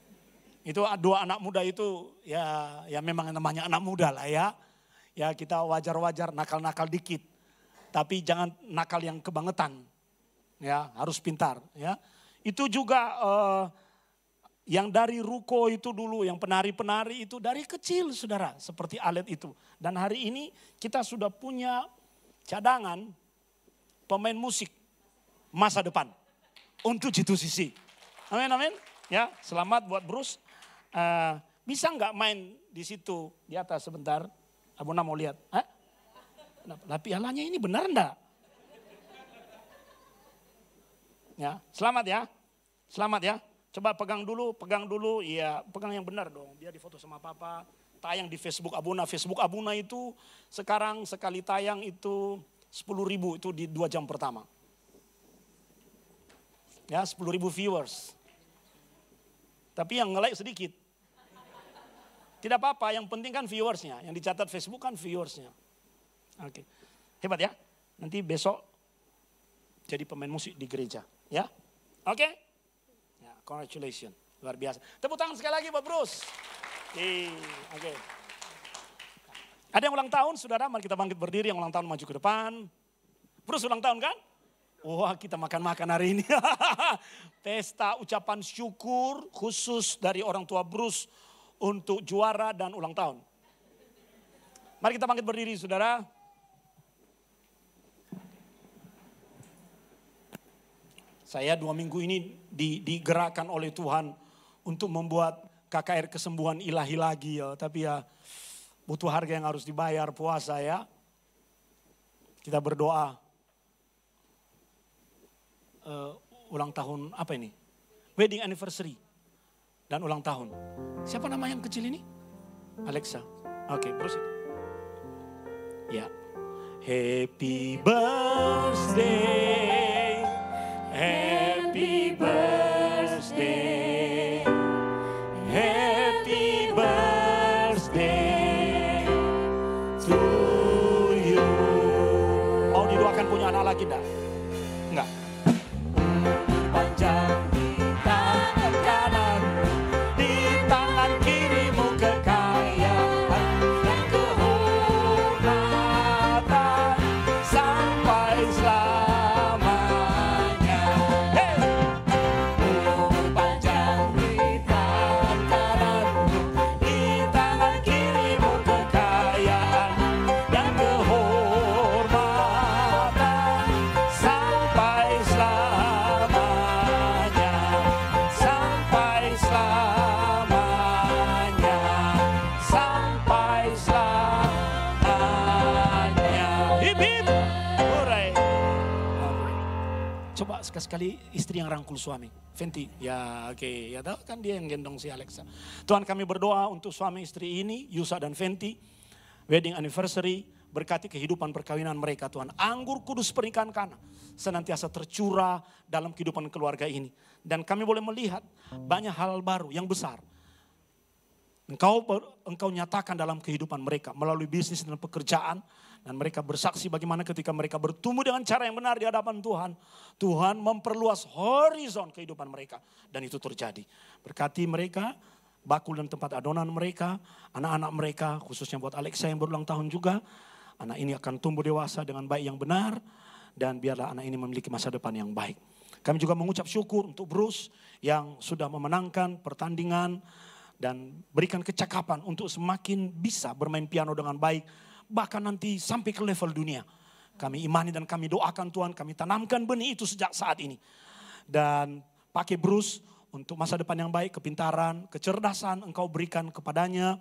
[SPEAKER 3] Itu dua anak muda itu ya memang namanya anak muda lah ya. Ya kita wajar-wajar nakal-nakal dikit. Tapi jangan nakal yang kebangetan. Ya, harus pintar ya. Itu juga yang dari ruko itu dulu, yang penari-penari itu dari kecil saudara. Seperti Alet itu. Dan hari ini kita sudah punya cadangan pemain musik masa depan. Untuk G2CC. Amin, amin. Ya, selamat buat Bruce. Bisa nggak main di situ di atas sebentar? Abuna mau lihat. Lah pialanya ini benar enggak? Ya, selamat ya. Selamat ya. Coba pegang dulu. Iya, pegang yang benar dong. Biar difoto sama papa. Tayang di Facebook Abuna. Facebook Abuna itu sekarang sekali tayang itu 10.000 itu di 2 jam pertama. Ya, 10.000 viewers. Tapi yang nge-like sedikit. Tidak apa-apa, yang penting kan viewersnya. Yang dicatat Facebook kan viewersnya. Oke. Hebat ya. Nanti besok jadi pemain musik di gereja. Ya. Oke. Ya, congratulations. Luar biasa. Tepuk tangan sekali lagi buat Bruce. Oke. Ada yang ulang tahun, saudara? Mari kita bangkit berdiri. Yang ulang tahun maju ke depan. Bruce ulang tahun kan? Wah, kita makan-makan hari ini. Pesta ucapan syukur khusus dari orang tua Bruce untuk juara dan ulang tahun. Mari kita bangkit berdiri, saudara. Saya 2 minggu ini digerakkan oleh Tuhan untuk membuat KKR Kesembuhan Ilahi lagi ya. Tapi ya butuh harga yang harus dibayar, puasa ya. Kita berdoa. Ulang tahun apa ini? Wedding anniversary dan ulang tahun. Siapa nama yang kecil ini? Alexa. Oke, terus itu. Ya. Happy birthday, happy birthday, happy birthday to you. Mau didoakan punya anak lagi enggak? Enggak. Panjang di tangan kanan, di tangan kirimu kekayaan dan kehormatan sampai selamanya. Hey! Umur panjang di tangan kananmu, di tangan kirimu kekayaan dan kehormatan sampai selamanya, sampai selamanya, sampai selamanya. Hip hip, hooray. Coba sekali-sekali istri yang rangkul suami. Fenty, ya oke, ya tahu kan dia yang gendong si Alexa. Tuhan, kami berdoa untuk suami istri ini, Yusa dan Fenty, wedding anniversary, berkati kehidupan perkawinan mereka Tuhan. Anggur kudus pernikahan Kana senantiasa tercurah dalam kehidupan keluarga ini. Dan kami boleh melihat banyak hal baru yang besar. Engkau nyatakan dalam kehidupan mereka melalui bisnis dan pekerjaan. Dan mereka bersaksi bagaimana ketika mereka bertumbuh dengan cara yang benar di hadapan Tuhan. Tuhan memperluas horizon kehidupan mereka. Dan itu terjadi. Berkati mereka, bakul dan tempat adonan mereka, anak-anak mereka, khususnya buat Alexa yang berulang tahun juga. Anak ini akan tumbuh dewasa dengan baik yang benar. Dan biarlah anak ini memiliki masa depan yang baik. Kami juga mengucap syukur untuk Bruce yang sudah memenangkan pertandingan. Dan berikan kecakapan untuk semakin bisa bermain piano dengan baik. Bahkan nanti sampai ke level dunia. Kami imani dan kami doakan Tuhan, kami tanamkan benih itu sejak saat ini. Dan pakai Bruce untuk masa depan yang baik, kepintaran, kecerdasan Engkau berikan kepadanya.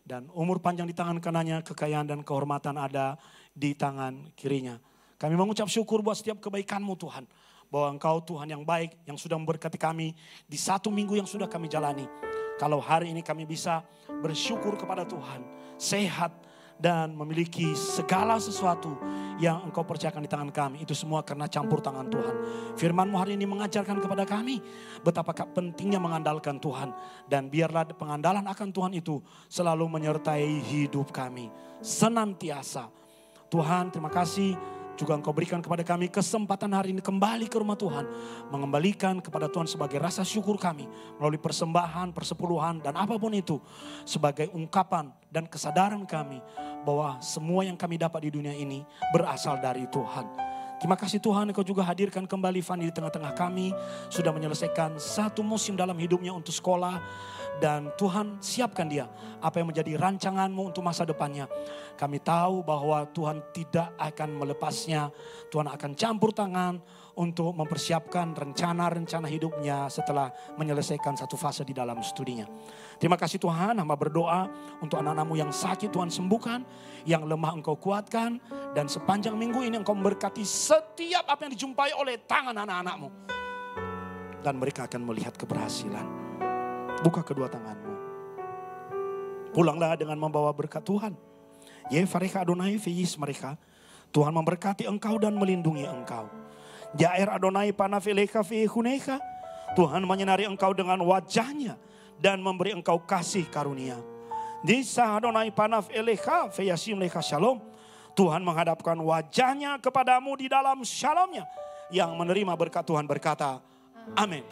[SPEAKER 3] Dan umur panjang di tangan kanannya, kekayaan dan kehormatan ada di tangan kirinya. Kami mengucap syukur buat setiap kebaikan-Mu Tuhan. Bahwa Engkau Tuhan yang baik, yang sudah memberkati kami di 1 minggu yang sudah kami jalani. Kalau hari ini kami bisa bersyukur kepada Tuhan, sehat, dan memiliki segala sesuatu yang Engkau percayakan di tangan kami. Itu semua karena campur tangan Tuhan. Firman-Mu hari ini mengajarkan kepada kami betapa pentingnya mengandalkan Tuhan. Dan biarlah pengandalan akan Tuhan itu selalu menyertai hidup kami. Senantiasa. Tuhan, terima kasih. Juga Engkau berikan kepada kami kesempatan hari ini kembali ke rumah Tuhan. Mengembalikan kepada Tuhan sebagai rasa syukur kami. Melalui persembahan, persepuluhan dan apapun itu. Sebagai ungkapan dan kesadaran kami. Bahwa semua yang kami dapat di dunia ini berasal dari Tuhan. Terima kasih Tuhan, Engkau juga hadirkan kembali Fanny di tengah-tengah kami. Sudah menyelesaikan 1 musim dalam hidupnya untuk sekolah. Dan Tuhan siapkan dia apa yang menjadi rancangan-Mu untuk masa depannya. Kami tahu bahwa Tuhan tidak akan melepasnya. Tuhan akan campur tangan untuk mempersiapkan rencana-rencana hidupnya setelah menyelesaikan 1 fase di dalam studinya. Terima kasih Tuhan, hamba berdoa untuk anak-anak-Mu yang sakit Tuhan sembuhkan. Yang lemah Engkau kuatkan. Dan sepanjang minggu ini Engkau memberkati setiap apa yang dijumpai oleh tangan anak-anak-Mu. Dan mereka akan melihat keberhasilan. Buka kedua tangan-Mu. Pulanglah dengan membawa berkat Tuhan. Yefareka Adonai Feyis mereka. Tuhan memberkati engkau dan melindungi engkau. Jair Adonai Panafeleka Feyehuneka. Tuhan menyinari engkau dengan wajahnya. Dan memberi engkau kasih karunia. Disa Adonai Panafeleka Feyasim Leka Shalom. Tuhan menghadapkan wajahnya kepadamu di dalam shalomnya. Yang menerima berkat Tuhan berkata, amin.